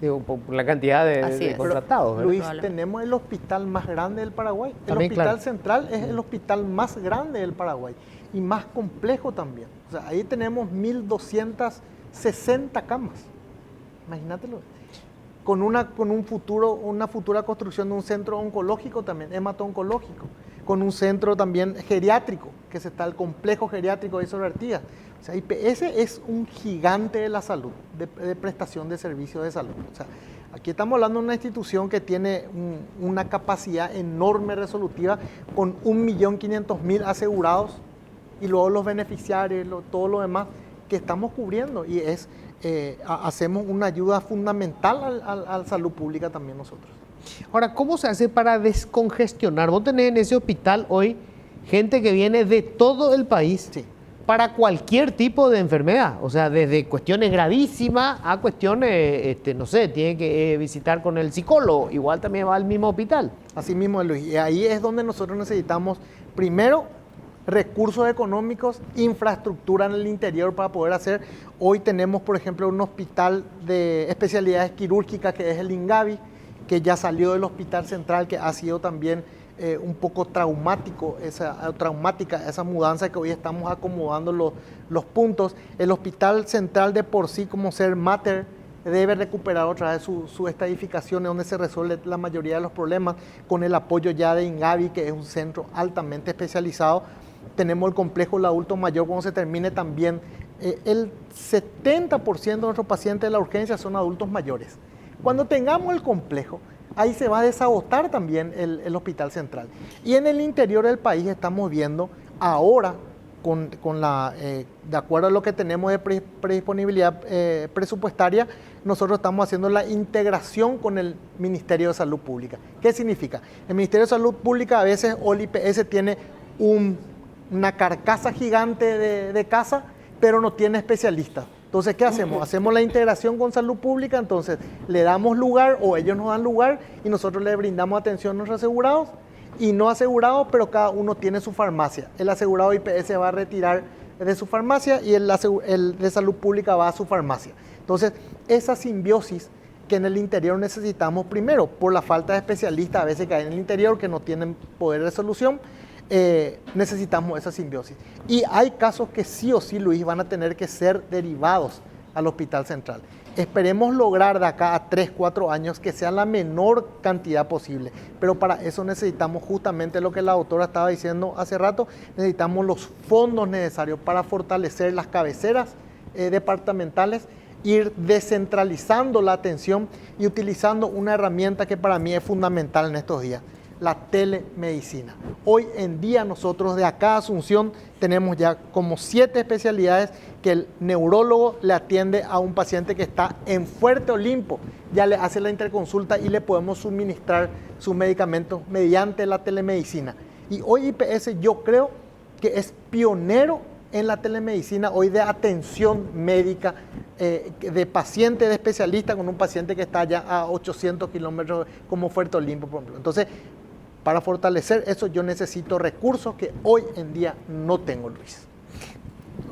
S1: Digo, por la cantidad de contratados.
S3: Luis, tenemos el hospital más grande del Paraguay. El hospital central es el hospital más grande del Paraguay y más complejo también. O sea, ahí tenemos 1.260 camas. Imagínatelo. Con una futura construcción de un centro oncológico también, hemato-oncológico, con un centro también geriátrico, que el complejo geriátrico de sobre Artigas. O sea, IPS es un gigante de la salud, de prestación de servicios de salud. O sea, Aquí estamos hablando de una institución que tiene una capacidad enorme resolutiva con 1.500.000 asegurados y luego los beneficiarios, todo lo demás que estamos cubriendo, y hacemos una ayuda fundamental a la salud pública también nosotros.
S1: Ahora, ¿cómo se hace para descongestionar? Vos tenés en ese hospital hoy gente que viene de todo el país.
S3: Sí.
S1: Para cualquier tipo de enfermedad, o sea, desde cuestiones gravísimas a cuestiones, no sé, tiene que visitar con el psicólogo, igual también va al mismo hospital.
S3: Así mismo, Luis, y ahí es donde nosotros necesitamos, primero, recursos económicos, infraestructura en el interior para poder hacer. Hoy tenemos, por ejemplo, un hospital de especialidades quirúrgicas que es el Ingavi, que ya salió del hospital central, que ha sido también un poco traumática esa mudanza, que hoy estamos acomodando los puntos. El hospital central de por sí, como ser mater, debe recuperar otra vez su estadificación, donde se resuelve la mayoría de los problemas, con el apoyo ya de Ingavi, que es un centro altamente especializado. Tenemos el complejo del adulto mayor, cuando se termine también. El 70% de nuestros pacientes de la urgencia son adultos mayores. Cuando tengamos el complejo, ahí se va a desagotar también el hospital central. Y en el interior del país estamos viendo ahora, de acuerdo a lo que tenemos de predisponibilidad presupuestaria, nosotros estamos haciendo la integración con el Ministerio de Salud Pública. ¿Qué significa? El Ministerio de Salud Pública, a veces, o el IPS tiene una carcasa gigante de casa, pero no tiene especialistas. Entonces, ¿qué hacemos? Hacemos la integración con salud pública, entonces le damos lugar o ellos nos dan lugar y nosotros le brindamos atención a nuestros asegurados y no asegurados, pero cada uno tiene su farmacia. El asegurado IPS va a retirar de su farmacia y el de salud pública va a su farmacia. Entonces, esa simbiosis que en el interior necesitamos, primero, por la falta de especialistas a veces que hay en el interior que no tienen poder de solución, necesitamos esa simbiosis. Y hay casos que sí o sí, Luis, van a tener que ser derivados al hospital central. Esperemos lograr de acá a 3, 4 años que sea la menor cantidad posible, pero para eso necesitamos justamente lo que la doctora estaba diciendo hace rato, necesitamos los fondos necesarios para fortalecer las cabeceras departamentales, ir descentralizando la atención y utilizando una herramienta que para mí es fundamental en estos días: la telemedicina. Hoy en día nosotros de acá a Asunción tenemos ya como 7 especialidades que el neurólogo le atiende a un paciente que está en Fuerte Olimpo, ya le hace la interconsulta y le podemos suministrar sus medicamentos mediante la telemedicina. Y hoy IPS yo creo que es pionero en la telemedicina hoy de atención médica de paciente, de especialista con un paciente que está ya a 800 kilómetros como Fuerte Olimpo, por ejemplo. Entonces, para fortalecer eso yo necesito recursos que hoy en día no tengo, Luis.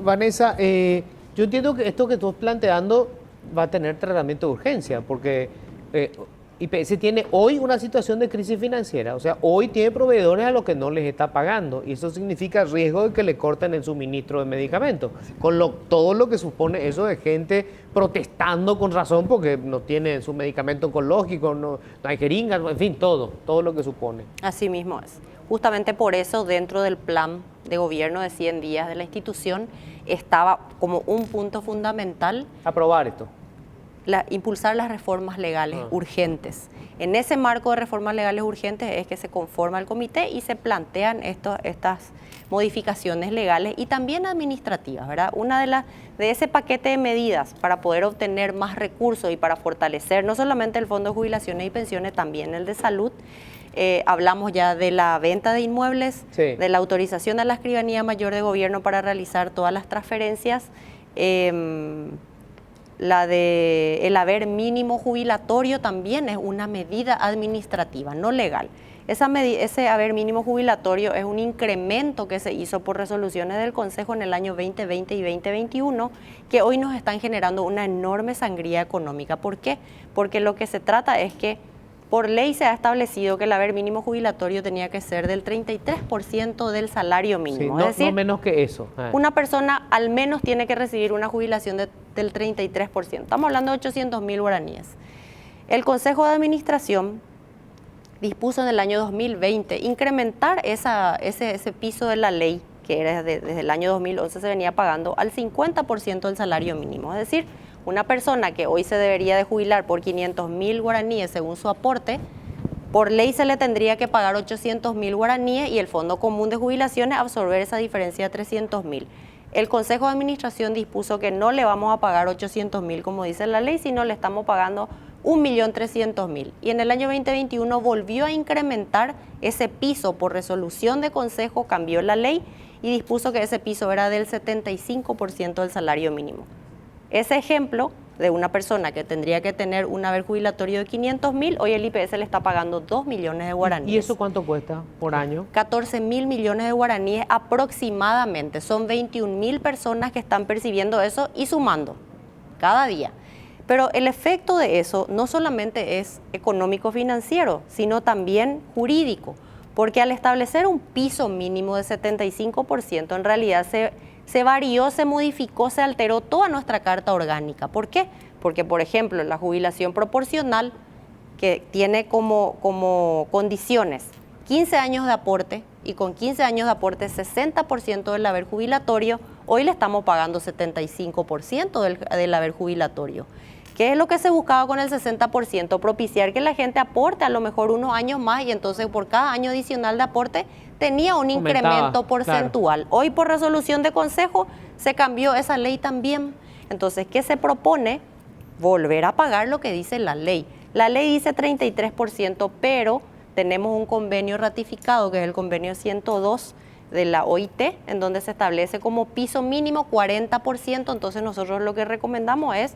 S1: Vanessa, yo entiendo que esto que tú estás planteando va a tener tratamiento de urgencia, porque IPS tiene hoy una situación de crisis financiera, o sea, hoy tiene proveedores a los que no les está pagando, y eso significa riesgo de que le corten el suministro de medicamentos, con todo lo que supone eso de gente protestando con razón porque no tiene su medicamento oncológico, no hay jeringas, en fin, todo lo que supone.
S4: Así mismo es. Justamente por eso, dentro del plan de gobierno de 100 días de la institución, estaba como un punto fundamental
S1: aprobar esto.
S4: Impulsar las reformas legales urgentes. En ese marco de reformas legales urgentes es que se conforma el comité y se plantean estas modificaciones legales y también administrativas, ¿verdad? Una de ese paquete de medidas para poder obtener más recursos y para fortalecer no solamente el Fondo de Jubilaciones y Pensiones, también el de Salud. Hablamos ya de la venta de inmuebles,
S1: sí,
S4: de la autorización a la Escribanía Mayor de Gobierno para realizar todas las transferencias, la de el haber mínimo jubilatorio también es una medida administrativa, no legal. Ese haber mínimo jubilatorio es un incremento que se hizo por resoluciones del Consejo en el año 2020 y 2021, que hoy nos están generando una enorme sangría económica. ¿Por qué? Porque lo que se trata es que por ley se ha establecido que el haber mínimo jubilatorio tenía que ser del 33% del salario mínimo.
S1: Sí,
S4: es decir,
S1: no menos que eso.
S4: Una persona al menos tiene que recibir una jubilación del 33%. Estamos hablando de 800.000 guaraníes. El Consejo de Administración dispuso en el año 2020 incrementar ese piso de la ley, que era desde el año 2011 se venía pagando, al 50% del salario mínimo. Es decir, una persona que hoy se debería de jubilar por 500.000 guaraníes según su aporte, por ley se le tendría que pagar 800.000 guaraníes y el Fondo Común de Jubilaciones absorber esa diferencia de 300.000. El Consejo de Administración dispuso que no le vamos a pagar 800.000 como dice la ley, sino le estamos pagando 1.300.000. Y en el año 2021 volvió a incrementar ese piso por resolución de Consejo, cambió la ley y dispuso que ese piso era del 75% del salario mínimo. Ese ejemplo de una persona que tendría que tener un haber jubilatorio de 500.000, hoy el IPS le está pagando 2 millones de guaraníes.
S1: ¿Y eso cuánto cuesta por año?
S4: 14.000 millones de guaraníes aproximadamente. Son 21.000 personas que están percibiendo eso y sumando cada día. Pero el efecto de eso no solamente es económico-financiero, sino también jurídico, porque al establecer un piso mínimo de 75%, en realidad se varió, se modificó, se alteró toda nuestra carta orgánica. ¿Por qué? Porque, por ejemplo, la jubilación proporcional, que tiene como condiciones 15 años de aporte, y con 15 años de aporte 60% del haber jubilatorio, hoy le estamos pagando 75% del haber jubilatorio. ¿Qué es lo que se buscaba con el 60%? Propiciar que la gente aporte a lo mejor unos años más y entonces por cada año adicional de aporte tenía un incremento porcentual. Claro. Hoy por resolución de Consejo se cambió esa ley también. Entonces, ¿qué se propone? Volver a pagar lo que dice la ley. La ley dice 33%, pero tenemos un convenio ratificado, que es el convenio 102 de la OIT, en donde se establece como piso mínimo 40%. Entonces, nosotros lo que recomendamos es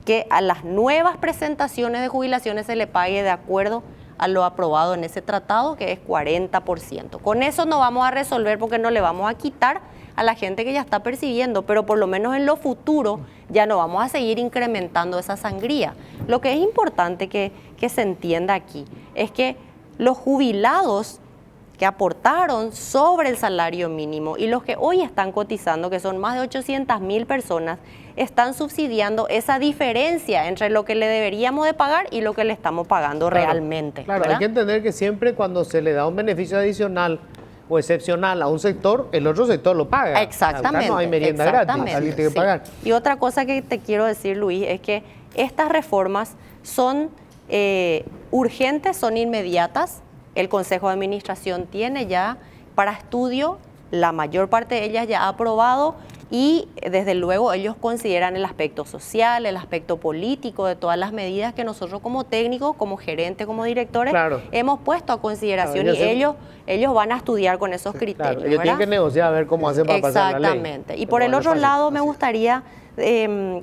S4: que a las nuevas presentaciones de jubilaciones se le pague de acuerdo a lo aprobado en ese tratado, que es 40%. Con eso no vamos a resolver porque no le vamos a quitar a la gente que ya está percibiendo, pero por lo menos en lo futuro ya no vamos a seguir incrementando esa sangría. Lo que es importante que se entienda aquí es que los jubilados que aportaron sobre el salario mínimo y los que hoy están cotizando, que son más de 800.000 personas, están subsidiando esa diferencia entre lo que le deberíamos de pagar y lo que le estamos pagando realmente.
S1: Claro,
S4: ¿verdad?
S1: Hay que entender que siempre cuando se le da un beneficio adicional o excepcional a un sector, el otro sector lo paga.
S4: Exactamente.
S1: No hay merienda gratis, alguien tiene que pagar.
S4: Y otra cosa que te quiero decir, Luis, es que estas reformas son urgentes, son inmediatas. El Consejo de Administración tiene ya para estudio, la mayor parte de ellas ya ha aprobado y desde luego ellos consideran el aspecto social, el aspecto político de todas las medidas que nosotros como técnicos, como gerentes, como directores, hemos puesto a consideración, y ellos van a estudiar con esos criterios.
S1: Ellos tienen que negociar a ver cómo hacen para pasar la ley.
S4: Exactamente. Y por el otro lado me gustaría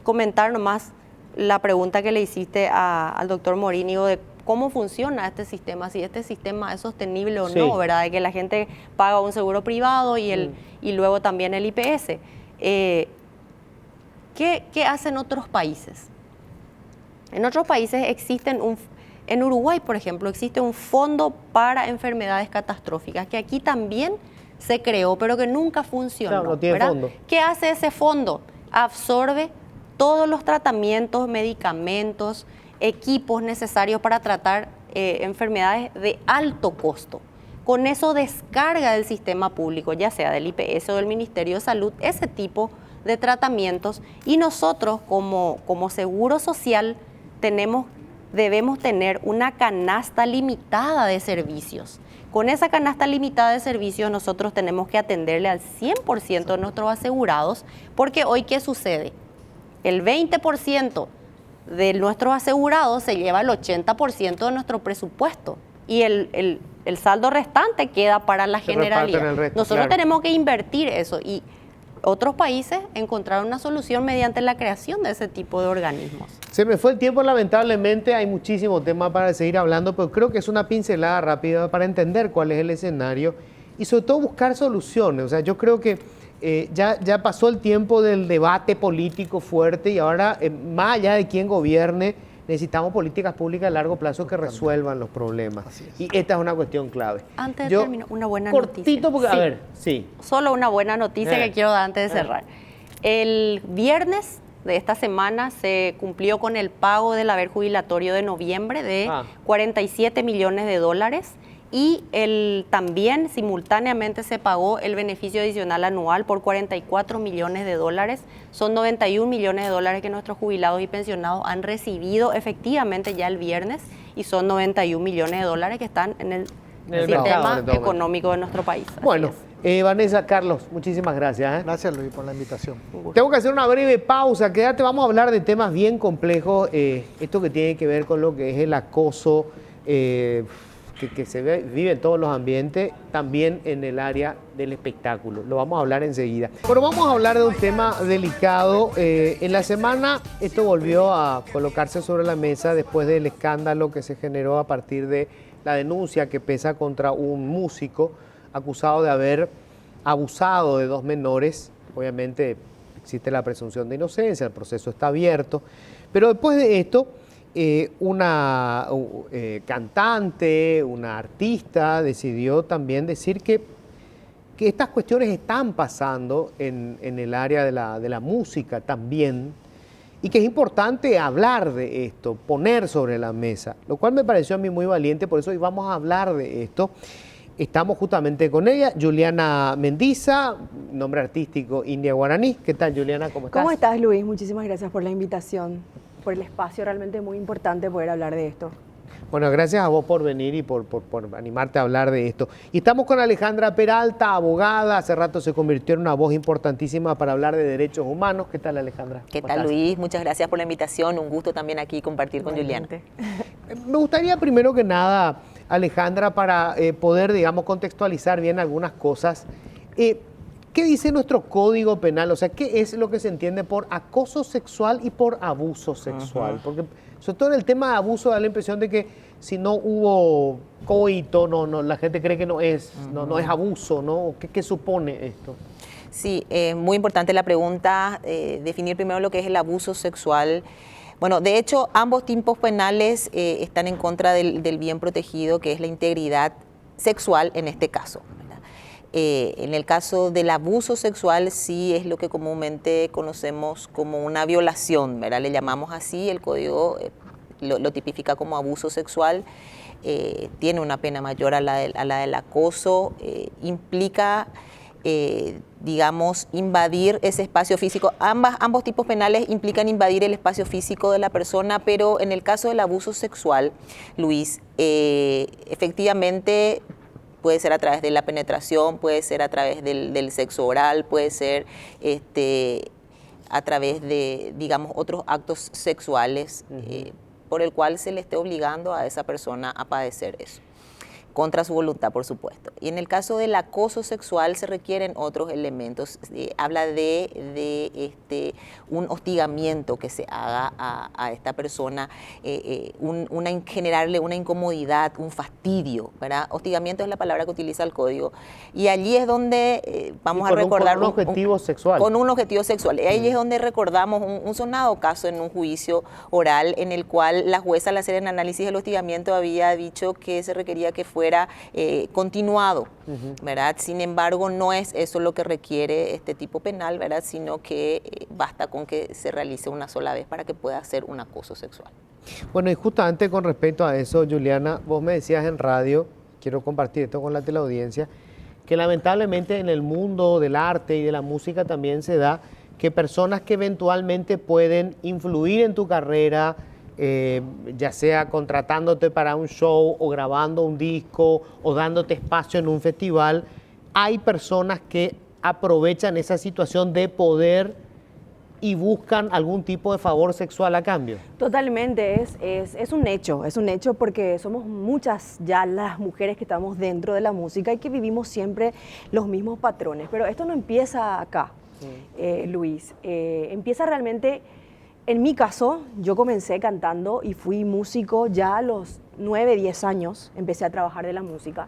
S4: comentar nomás la pregunta que le hiciste al doctor Morínigo de cómo funciona este sistema, si este sistema es sostenible o no, ¿verdad? De que la gente paga un seguro privado y luego también el IPS. ¿Qué hacen otros países? En otros países en Uruguay, por ejemplo, existe un fondo para enfermedades catastróficas, que aquí también se creó, pero que nunca funcionó.
S1: Claro, no tiene fondo.
S4: ¿Qué hace ese fondo? Absorbe todos los tratamientos, medicamentos, equipos necesarios para tratar enfermedades de alto costo. Con eso descarga del sistema público, ya sea del IPS o del Ministerio de Salud, ese tipo de tratamientos, y nosotros como Seguro Social debemos tener una canasta limitada de servicios. Con esa canasta limitada de servicios nosotros tenemos que atenderle al 100% de nuestros asegurados, porque hoy ¿qué sucede? El 20% de nuestros asegurados se lleva el 80% de nuestro presupuesto y el saldo restante queda para la generalidad. Nosotros tenemos que invertir eso, y otros países encontraron una solución mediante la creación de ese tipo de organismos.
S1: Se me fue el tiempo, lamentablemente, hay muchísimo tema para seguir hablando, pero creo que es una pincelada rápida para entender cuál es el escenario y sobre todo buscar soluciones. O sea, yo creo que ya pasó el tiempo del debate político fuerte y ahora, más allá de quién gobierne, necesitamos políticas públicas a largo plazo que resuelvan los problemas. Y esta es una cuestión clave.
S4: Antes de terminar, una buena
S1: noticia. Porque,
S4: sí.
S1: A ver, sí.
S4: Solo una buena noticia que quiero dar antes de cerrar. El viernes de esta semana se cumplió con el pago del haber jubilatorio de noviembre de $47 millones y también simultáneamente se pagó el beneficio adicional anual por 44 millones de dólares. Son 91 millones de dólares que nuestros jubilados y pensionados han recibido efectivamente ya el viernes, y son 91 millones de dólares que están en el sistema económico de nuestro país.
S1: Bueno, Vanessa, Carlos, muchísimas gracias.
S3: Gracias, Luis, por la invitación.
S1: Tengo que hacer una breve pausa. Quédate, vamos a hablar de temas bien complejos. Esto que tiene que ver con lo que es el acoso que vive en todos los ambientes, también en el área del espectáculo. Lo vamos a hablar enseguida. Pero vamos a hablar de un tema delicado. En la semana esto volvió a colocarse sobre la mesa después del escándalo que se generó a partir de la denuncia que pesa contra un músico acusado de haber abusado de 2 menores. Obviamente existe la presunción de inocencia, el proceso está abierto. Pero después de esto, una cantante, una artista, decidió también decir que estas cuestiones están pasando en el área de la música también, y que es importante hablar de esto, poner sobre la mesa, lo cual me pareció a mí muy valiente. Por eso hoy vamos a hablar de esto. Estamos justamente con ella, Juliana Mendiza, nombre artístico India Guaraní. ¿Qué tal, Juliana? ¿Cómo estás?
S2: ¿Cómo estás, Luis? Muchísimas gracias por la invitación, por el espacio, realmente muy importante poder hablar de esto.
S1: Bueno, gracias a vos por venir y por animarte a hablar de esto. Y estamos con Alejandra Peralta, abogada. Hace rato se convirtió en una voz importantísima para hablar de derechos humanos. ¿Qué tal, Alejandra?
S5: ¿Qué tal, Luis? Muchas gracias por la invitación. Un gusto también aquí compartir con Juliana.
S1: Me gustaría primero que nada, Alejandra, para poder, digamos, contextualizar bien algunas cosas. ¿Qué dice nuestro Código Penal? O sea, ¿qué es lo que se entiende por acoso sexual y por abuso sexual? Porque sobre todo en el tema de abuso da la impresión de que si no hubo coito, la gente cree que no es abuso, ¿no? ¿Qué supone esto?
S5: Sí, muy importante la pregunta, definir primero lo que es el abuso sexual. Bueno, de hecho, ambos tipos penales están en contra del bien protegido, que es la integridad sexual en este caso. En el caso del abuso sexual sí es lo que comúnmente conocemos como una violación, ¿verdad? Le llamamos así, el código lo tipifica como abuso sexual, tiene una pena mayor a la del acoso, implica, digamos, invadir ese espacio físico. Ambos tipos penales implican invadir el espacio físico de la persona, pero en el caso del abuso sexual, Luis, efectivamente puede ser a través de la penetración, puede ser a través del sexo oral, puede ser a través de, digamos, otros actos sexuales por el cual se le esté obligando a esa persona a padecer eso, contra su voluntad, por supuesto. Y en el caso del acoso sexual se requieren otros elementos. Habla de un hostigamiento que se haga a esta persona, generarle una incomodidad, un fastidio, ¿verdad? Hostigamiento es la palabra que utiliza el código. Y allí es donde vamos a recordar...
S1: Con un objetivo sexual.
S5: Con un objetivo sexual. Y ahí es donde recordamos un sonado caso en un juicio oral en el cual la jueza, al hacer el análisis del hostigamiento, había dicho que se requería que fuera continuado, ¿verdad? Sin embargo, no es eso lo que requiere este tipo penal, ¿verdad? Sino que basta con que se realice una sola vez para que pueda ser un acoso sexual.
S1: Bueno, y justamente con respecto a eso, Juliana, vos me decías en radio, quiero compartir esto con la teleaudiencia, que lamentablemente en el mundo del arte y de la música también se da que personas que eventualmente pueden influir en tu carrera, ya sea contratándote para un show o grabando un disco o dándote espacio en un festival, hay personas que aprovechan esa situación de poder y buscan algún tipo de favor sexual a cambio.
S2: Totalmente, es un hecho porque somos muchas ya las mujeres que estamos dentro de la música y que vivimos siempre los mismos patrones, pero esto no empieza acá, Luis, empieza realmente... En mi caso, yo comencé cantando y fui músico ya a los 9, 10 años, empecé a trabajar de la música.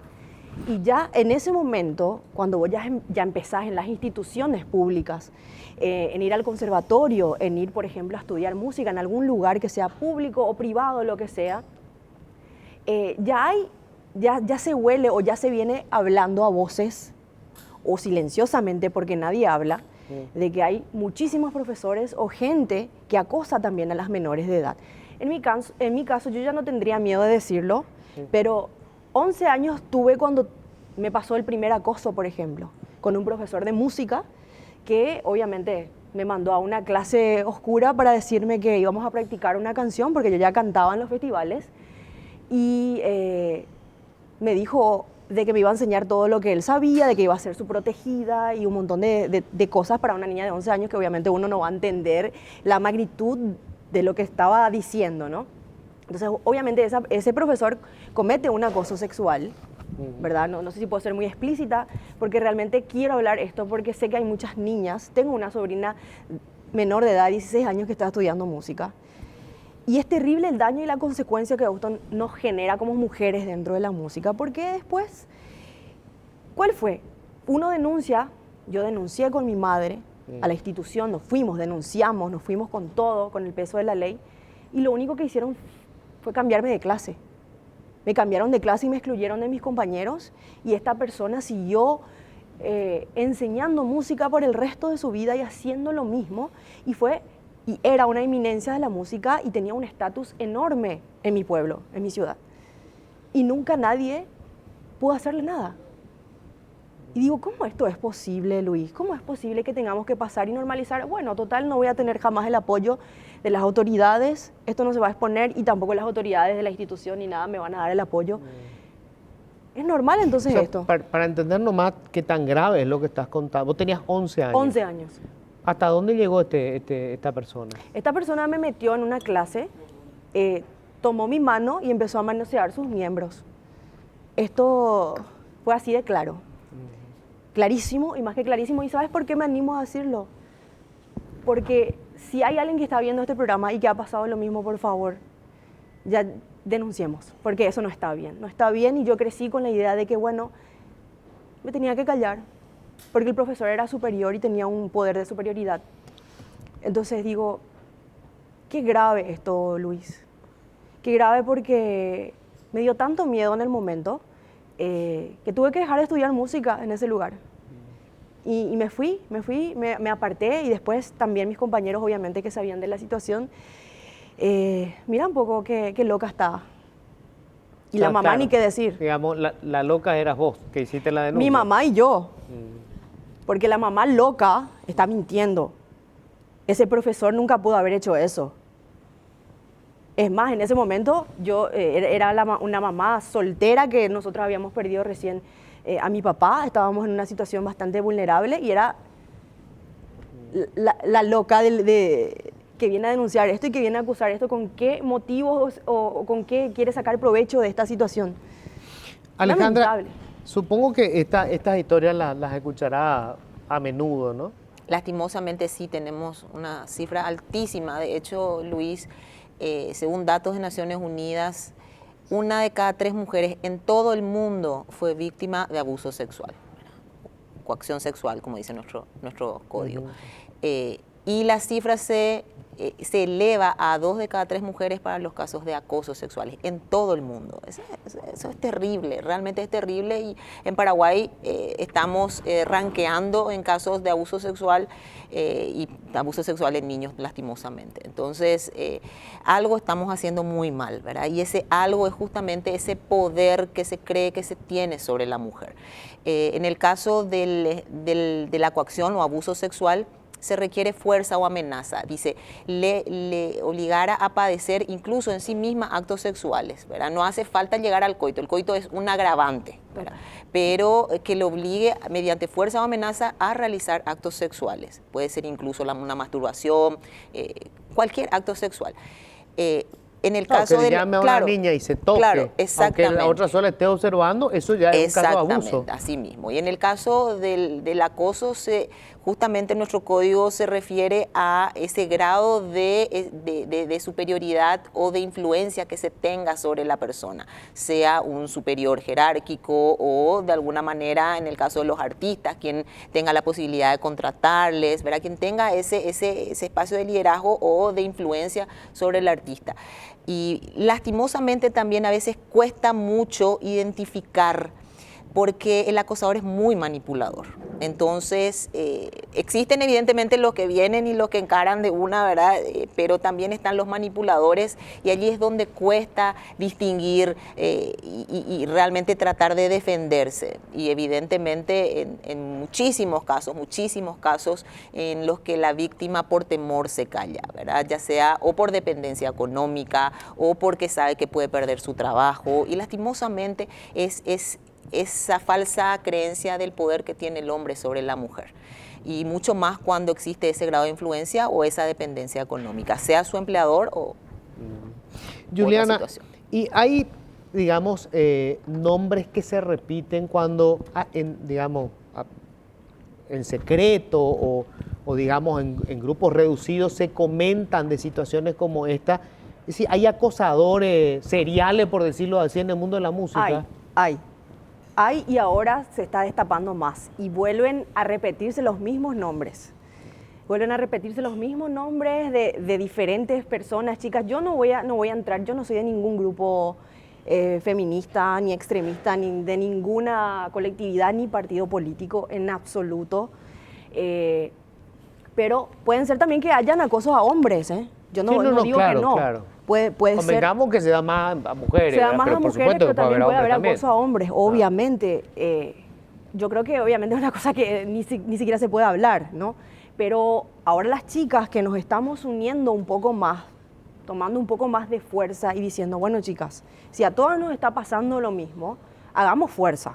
S2: Y ya en ese momento, cuando vos ya empezás en las instituciones públicas, en ir al conservatorio, en ir, por ejemplo, a estudiar música en algún lugar que sea público o privado, lo que sea, ya se huele o ya se viene hablando a voces o silenciosamente porque nadie habla, de que hay muchísimos profesores o gente que acosa también a las menores de edad. En mi caso yo ya no tendría miedo de decirlo, pero 11 años tuve cuando me pasó el primer acoso, por ejemplo, con un profesor de música que obviamente me mandó a una clase oscura para decirme que íbamos a practicar una canción, porque yo ya cantaba en los festivales, y me dijo de que me iba a enseñar todo lo que él sabía, de que iba a ser su protegida y un montón de cosas para una niña de 11 años que obviamente uno no va a entender la magnitud de lo que estaba diciendo, ¿no? Entonces, obviamente ese profesor comete un acoso sexual, ¿verdad? No sé si puedo ser muy explícita, porque realmente quiero hablar esto, porque sé que hay muchas niñas. Tengo una sobrina menor de edad, 16 años, que está estudiando música. Y es terrible el daño y la consecuencia que esto nos genera como mujeres dentro de la música, porque después, ¿cuál fue? Uno denuncia, yo denuncié con mi madre a la institución, denunciamos, nos fuimos con todo, con el peso de la ley, y lo único que hicieron fue cambiarme de clase. Me cambiaron de clase y me excluyeron de mis compañeros, y esta persona siguió enseñando música por el resto de su vida y haciendo lo mismo, y era una eminencia de la música y tenía un estatus enorme en mi pueblo, en mi ciudad. Y nunca nadie pudo hacerle nada. Y digo, ¿cómo esto es posible, Luis? ¿Cómo es posible que tengamos que pasar y normalizar? Bueno, total, no voy a tener jamás el apoyo de las autoridades, esto no se va a exponer, y tampoco las autoridades de la institución ni nada me van a dar el apoyo. ¿Es normal entonces esto?
S1: Para entender nomás qué tan grave es lo que estás contando. Vos tenías 11 años.
S2: 11 años.
S1: ¿Hasta dónde llegó esta persona?
S2: Esta persona me metió en una clase, tomó mi mano y empezó a manosear sus miembros. Esto fue así de claro. Clarísimo, y más que clarísimo. ¿Y sabes por qué me animo a decirlo? Porque si hay alguien que está viendo este programa y que ha pasado lo mismo, por favor, ya denunciemos, porque eso no está bien. No está bien, y yo crecí con la idea de que, bueno, me tenía que callar, porque el profesor era superior y tenía un poder de superioridad. Entonces digo, qué grave esto, Luis. Qué grave, porque me dio tanto miedo en el momento que tuve que dejar de estudiar música en ese lugar. Y me fui, me aparté, y después también mis compañeros, obviamente, que sabían de la situación, mira un poco qué loca estaba. Y la mamá, claro, ni qué decir.
S1: Digamos, la loca eras vos, que hiciste la denuncia.
S2: Mi mamá y yo. Porque la mamá loca está mintiendo. Ese profesor nunca pudo haber hecho eso. Es más, en ese momento yo era una mamá soltera, que nosotros habíamos perdido recién a mi papá. Estábamos en una situación bastante vulnerable, y era la loca que viene a denunciar esto y que viene a acusar esto. ¿Con qué motivos o con qué quiere sacar provecho de esta situación?
S1: Alejandra,
S2: lamentable.
S1: Supongo que estas historias las escuchará a menudo, ¿no?
S5: Lastimosamente sí, tenemos una cifra altísima. De hecho, Luis, según datos de Naciones Unidas, 1 de cada 3 mujeres en todo el mundo fue víctima de abuso sexual, coacción sexual, como dice nuestro código. Y la cifra se eleva a 2 de cada 3 mujeres para los casos de acoso sexuales en todo el mundo. Eso es terrible, realmente es terrible, y en Paraguay estamos rankeando en casos de abuso sexual y abuso sexual en niños, lastimosamente. Entonces, algo estamos haciendo muy mal, ¿verdad? Y ese algo es justamente ese poder que se cree que se tiene sobre la mujer. En el caso de la coacción o abuso sexual, se requiere fuerza o amenaza. Dice, le obligara a padecer incluso en sí misma actos sexuales, ¿verdad? No hace falta llegar al coito, el coito es un agravante, ¿verdad? Pero que le obligue mediante fuerza o amenaza a realizar actos sexuales. Puede ser incluso una masturbación, cualquier acto sexual. En el caso
S1: que llame a una niña y se toque,
S5: claro,
S1: aunque la otra sola esté observando, eso ya es un caso de abuso.
S5: Así mismo. Y en el caso del acoso, justamente nuestro código se refiere a ese grado de superioridad o de influencia que se tenga sobre la persona, sea un superior jerárquico o de alguna manera, en el caso de los artistas, quien tenga la posibilidad de contratarles, ¿verdad? Quien tenga ese espacio de liderazgo o de influencia sobre el artista. Y lastimosamente también a veces cuesta mucho identificar porque el acosador es muy manipulador. Entonces, existen evidentemente los que vienen y los que encaran de una, ¿verdad? Pero también están los manipuladores y allí es donde cuesta distinguir y realmente tratar de defenderse. Y evidentemente en muchísimos casos en los que la víctima por temor se calla, ¿verdad? Ya sea o por dependencia económica o porque sabe que puede perder su trabajo y lastimosamente es esa falsa creencia del poder que tiene el hombre sobre la mujer. Y mucho más cuando existe ese grado de influencia o esa dependencia económica, sea su empleador o
S1: Juliana,
S5: otra situación.
S1: y hay, digamos, nombres que se repiten cuando, en secreto o digamos, en grupos reducidos se comentan de situaciones como esta. Es decir, hay acosadores seriales, por decirlo así, en el mundo de la música.
S2: Hay y ahora se está destapando más y vuelven a repetirse los mismos nombres. Vuelven a repetirse los mismos nombres de diferentes personas, chicas. Yo no voy a entrar, yo no soy de ningún grupo feminista, ni extremista, ni de ninguna colectividad, ni partido político en absoluto. Pero pueden ser también que hayan acosos a hombres, ¿eh? Yo no digo
S1: claro,
S2: que no.
S1: Claro.
S2: Puede ser.
S1: Convengamos que se da más a mujeres.
S2: Se da más
S1: pero
S2: a
S1: por
S2: mujeres,
S1: supuesto
S2: pero
S1: que
S2: también puede haber
S1: hombres
S2: acoso a hombres, obviamente. Yo creo que obviamente es una cosa que ni siquiera se puede hablar, ¿no? Pero ahora las chicas que nos estamos uniendo un poco más, tomando un poco más de fuerza y diciendo, bueno, chicas, si a todas nos está pasando lo mismo, hagamos fuerza.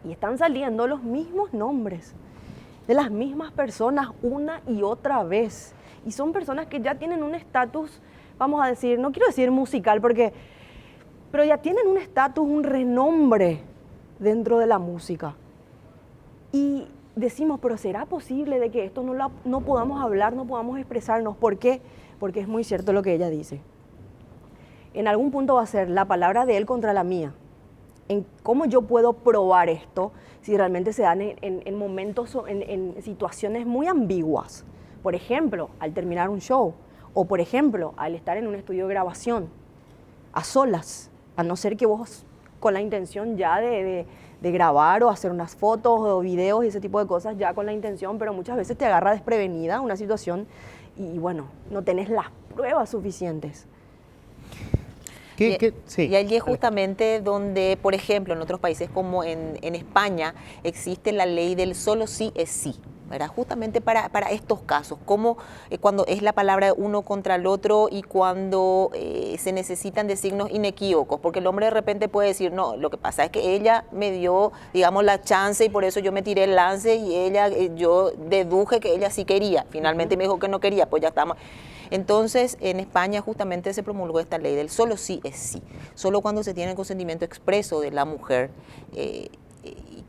S2: Y están saliendo los mismos nombres de las mismas personas una y otra vez. Y son personas que ya tienen un estatus, vamos a decir, no quiero decir musical, pero ya tienen un estatus, un renombre dentro de la música. Y decimos, pero ¿será posible de que esto no podamos hablar, no podamos expresarnos? ¿Por qué? Porque es muy cierto lo que ella dice. En algún punto va a ser la palabra de él contra la mía. En cómo yo puedo probar esto si realmente se dan en momentos, en situaciones muy ambiguas. Por ejemplo, al terminar un show, o por ejemplo, al estar en un estudio de grabación, a solas, a no ser que vos con la intención ya de grabar o hacer unas fotos o videos y ese tipo de cosas, ya con la intención, pero muchas veces te agarra desprevenida una situación y bueno, no tenés las pruebas suficientes.
S1: Sí.
S5: Y allí es justamente donde, por ejemplo, en otros países como en España, existe la ley del solo sí es sí, ¿verdad? Justamente para estos casos, como cuando es la palabra uno contra el otro y cuando se necesitan de signos inequívocos, porque el hombre de repente puede decir, no, lo que pasa es que ella me dio, digamos, la chance y por eso yo me tiré el lance y ella, yo deduje que ella sí quería, finalmente me dijo que no quería, pues ya estamos. Entonces, en España justamente se promulgó esta ley del solo sí es sí, solo cuando se tiene el consentimiento expreso de la mujer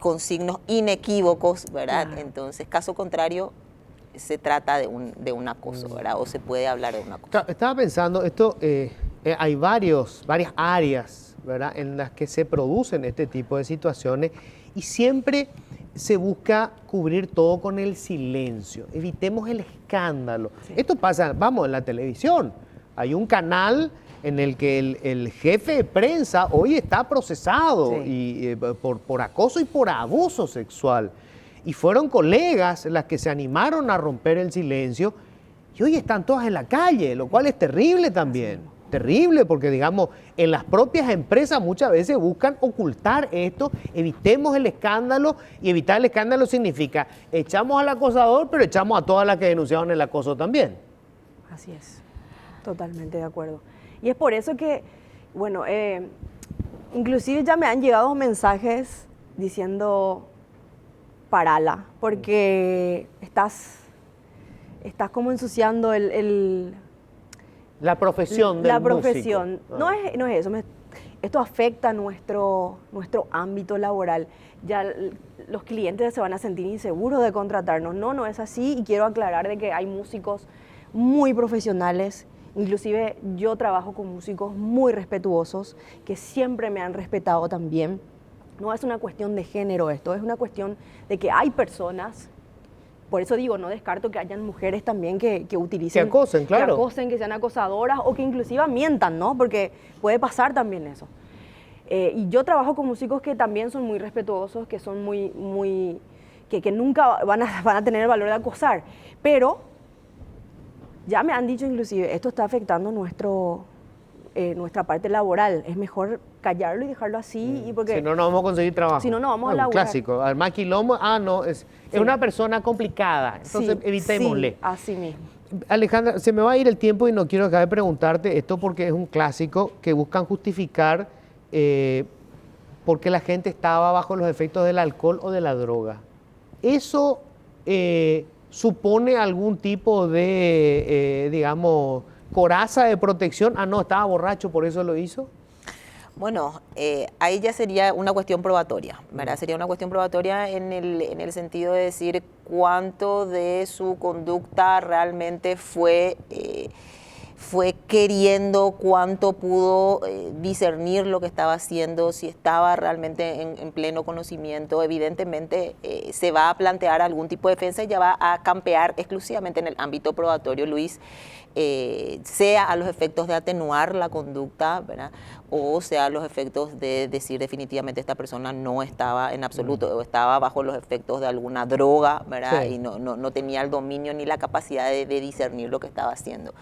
S5: con signos inequívocos, ¿verdad?
S2: Claro.
S5: Entonces, caso contrario, se trata de un acoso, ¿verdad? O se puede hablar de un acoso.
S1: Estaba pensando, hay varias áreas, ¿verdad?, en las que se producen este tipo de situaciones y siempre se busca cubrir todo con el silencio. Evitemos el escándalo. Sí. Esto pasa, vamos, en la televisión. Hay un canal en el que el jefe de prensa hoy está procesado por acoso y por abuso sexual. Y fueron colegas las que se animaron a romper el silencio y hoy están todas en la calle, lo cual es terrible también. Terrible porque, digamos, en las propias empresas muchas veces buscan ocultar esto. Evitemos el escándalo y evitar el escándalo significa echamos al acosador, pero echamos a todas las que denunciaron el acoso también.
S2: Así es, totalmente de acuerdo. Y es por eso que, bueno, inclusive ya me han llegado mensajes diciendo parala, porque estás como ensuciando
S1: la profesión del
S2: la profesión.
S1: músico.
S2: No es eso. Esto afecta nuestro ámbito laboral. Ya los clientes se van a sentir inseguros de contratarnos. No es así. Y quiero aclarar de que hay músicos muy profesionales. Inclusive yo trabajo con músicos muy respetuosos que siempre me han respetado también. No es una cuestión de género esto, es una cuestión de que hay personas. Por eso digo, no descarto que hayan mujeres también que utilicen...
S1: Que acosen, claro.
S2: Que acosen, que sean acosadoras o que inclusive mientan, ¿no? Porque puede pasar también eso. Y yo trabajo con músicos que también son muy respetuosos, que son que nunca van a tener el valor de acosar. Pero ya me han dicho inclusive, esto está afectando nuestra parte laboral. Es mejor callarlo y dejarlo así. Y porque
S1: si no, no vamos a conseguir trabajo.
S2: Si no, no vamos a
S1: un
S2: laburar.
S1: Clásico. Además, quilombo, no, es una persona complicada. Entonces, evitémosle.
S2: Sí, así mismo.
S1: Alejandra, se me va a ir el tiempo y no quiero dejar de preguntarte esto porque es un clásico que buscan justificar porque la gente estaba bajo los efectos del alcohol o de la droga. ¿Eso supone algún tipo de, digamos, coraza de protección? No, estaba borracho, por eso lo hizo.
S5: Bueno, ahí ya sería una cuestión probatoria, ¿verdad? Sería una cuestión probatoria en el sentido de decir cuánto de su conducta realmente fue queriendo, cuánto pudo discernir lo que estaba haciendo, si estaba realmente en pleno conocimiento. Evidentemente se va a plantear algún tipo de defensa y ya va a campear exclusivamente en el ámbito probatorio, Luis, sea a los efectos de atenuar la conducta, ¿verdad? O sea a los efectos de decir definitivamente esta persona no estaba en absoluto, o estaba bajo los efectos de alguna droga, ¿verdad? Sí. Y no tenía el dominio ni la capacidad de discernir lo que estaba haciendo.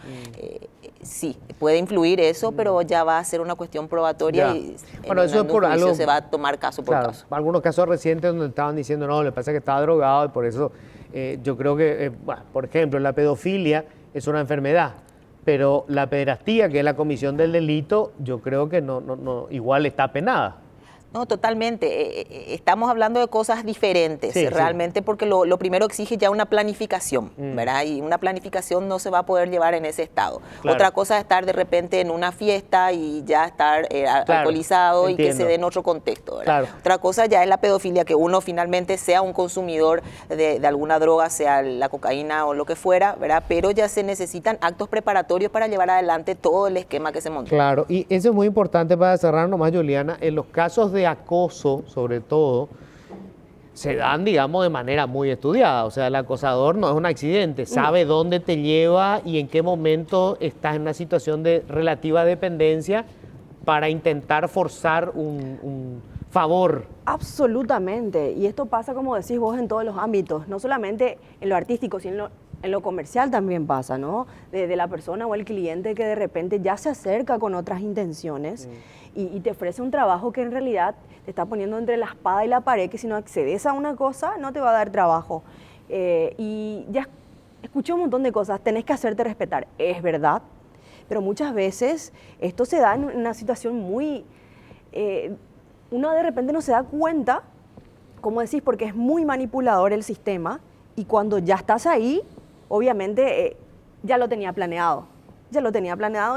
S5: Sí, puede influir eso, pero ya va a ser una cuestión probatoria y
S1: bueno, eso es por algo,
S5: se va a tomar caso por caso.
S1: Algunos casos recientes donde estaban diciendo, no, le pasa que estaba drogado y por eso yo creo que, por ejemplo, la pedofilia es una enfermedad, pero la pederastía, que es la comisión del delito, yo creo que no igual está penada.
S5: No, totalmente. Estamos hablando de cosas diferentes, realmente, porque lo primero exige ya una planificación, ¿verdad? Y una planificación no se va a poder llevar en ese estado. Claro. Otra cosa es estar de repente en una fiesta y ya estar alcoholizado, entiendo, y que se dé en otro contexto, ¿verdad? Claro. Otra cosa ya es la pedofilia, que uno finalmente sea un consumidor de alguna droga, sea la cocaína o lo que fuera, ¿verdad? Pero ya se necesitan actos preparatorios para llevar adelante todo el esquema que se montó.
S1: Claro, y eso es muy importante para cerrar nomás, Juliana, en los casos de acoso, sobre todo, se dan, digamos, de manera muy estudiada. O sea, el acosador no es un accidente, sabe dónde te lleva y en qué momento estás en una situación de relativa dependencia para intentar forzar un favor.
S2: Absolutamente, y esto pasa, como decís vos, en todos los ámbitos, no solamente en lo artístico, sino en lo comercial también pasa, ¿no? De la persona o el cliente que de repente ya se acerca con otras intenciones y te ofrece un trabajo que en realidad te está poniendo entre la espada y la pared, que si no accedes a una cosa no te va a dar trabajo. Y ya escuché un montón de cosas, tenés que hacerte respetar, es verdad, pero muchas veces esto se da en una situación muy... uno de repente no se da cuenta, como decís, porque es muy manipulador el sistema, y cuando ya estás ahí, obviamente ya lo tenía planeado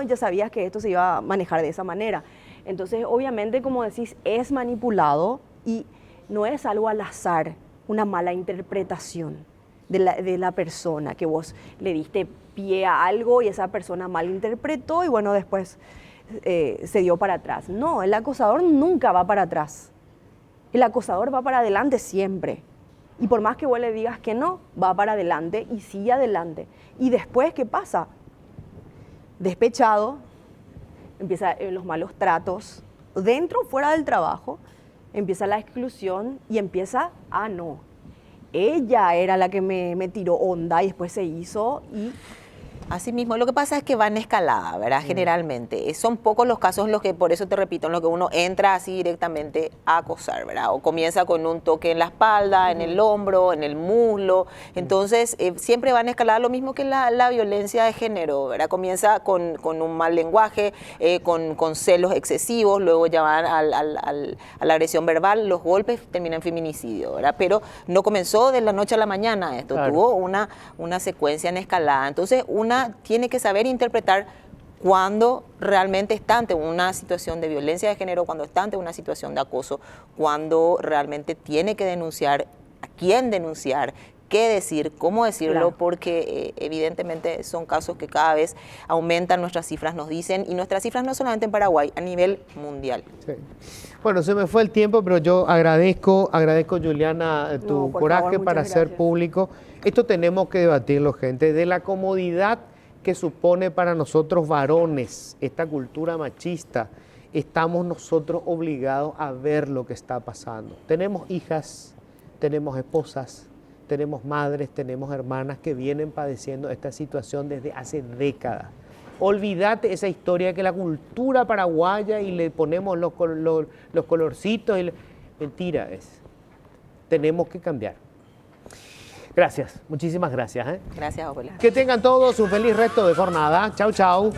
S2: y ya sabías que esto se iba a manejar de esa manera. Entonces, obviamente, como decís, es manipulado y no es algo al azar, una mala interpretación de la persona, que vos le diste pie a algo y esa persona malinterpretó y bueno, después se dio para atrás. No, el acosador nunca va para atrás. El acosador va para adelante siempre. Y por más que vos le digas que no, va para adelante y sigue adelante. Y después, ¿qué pasa? Despechado, empiezan los malos tratos, dentro o fuera del trabajo, empieza la exclusión y empieza, no, ella era la que me tiró onda y después se hizo y...
S5: Así mismo, lo que pasa es que va en escalada, ¿verdad? Generalmente. Son pocos los casos en los que, por eso te repito, en los que uno entra así directamente a acosar, ¿verdad? O comienza con un toque en la espalda, en el hombro, en el muslo. Entonces, siempre va en escalada, lo mismo que la violencia de género, ¿verdad? Comienza con un mal lenguaje, con celos excesivos, luego ya van a la agresión verbal, los golpes terminan en feminicidio, ¿verdad? Pero no comenzó de la noche a la mañana esto, claro, tuvo una secuencia en escalada. Entonces, una tiene que saber interpretar cuando realmente está ante una situación de violencia de género, cuando está ante una situación de acoso, cuando realmente tiene que denunciar, a quién denunciar, qué decir, cómo decirlo, claro, porque evidentemente son casos que cada vez aumentan, nuestras cifras nos dicen, y nuestras cifras no solamente en Paraguay, a nivel mundial.
S1: Sí. Bueno, se me fue el tiempo, pero yo agradezco Juliana, tu coraje para hacer público. Esto tenemos que debatirlo, gente, de la comodidad que supone para nosotros varones esta cultura machista estamos nosotros obligados a ver lo que está pasando. Tenemos hijas, tenemos esposas, tenemos madres, tenemos hermanas que vienen padeciendo esta situación desde hace décadas. Olvídate esa historia que la cultura paraguaya y le ponemos los colorcitos. Mentira es. Tenemos que cambiar. Gracias, muchísimas gracias.
S5: Gracias, Ola.
S1: Que tengan todos un feliz resto de jornada. Chau, chau.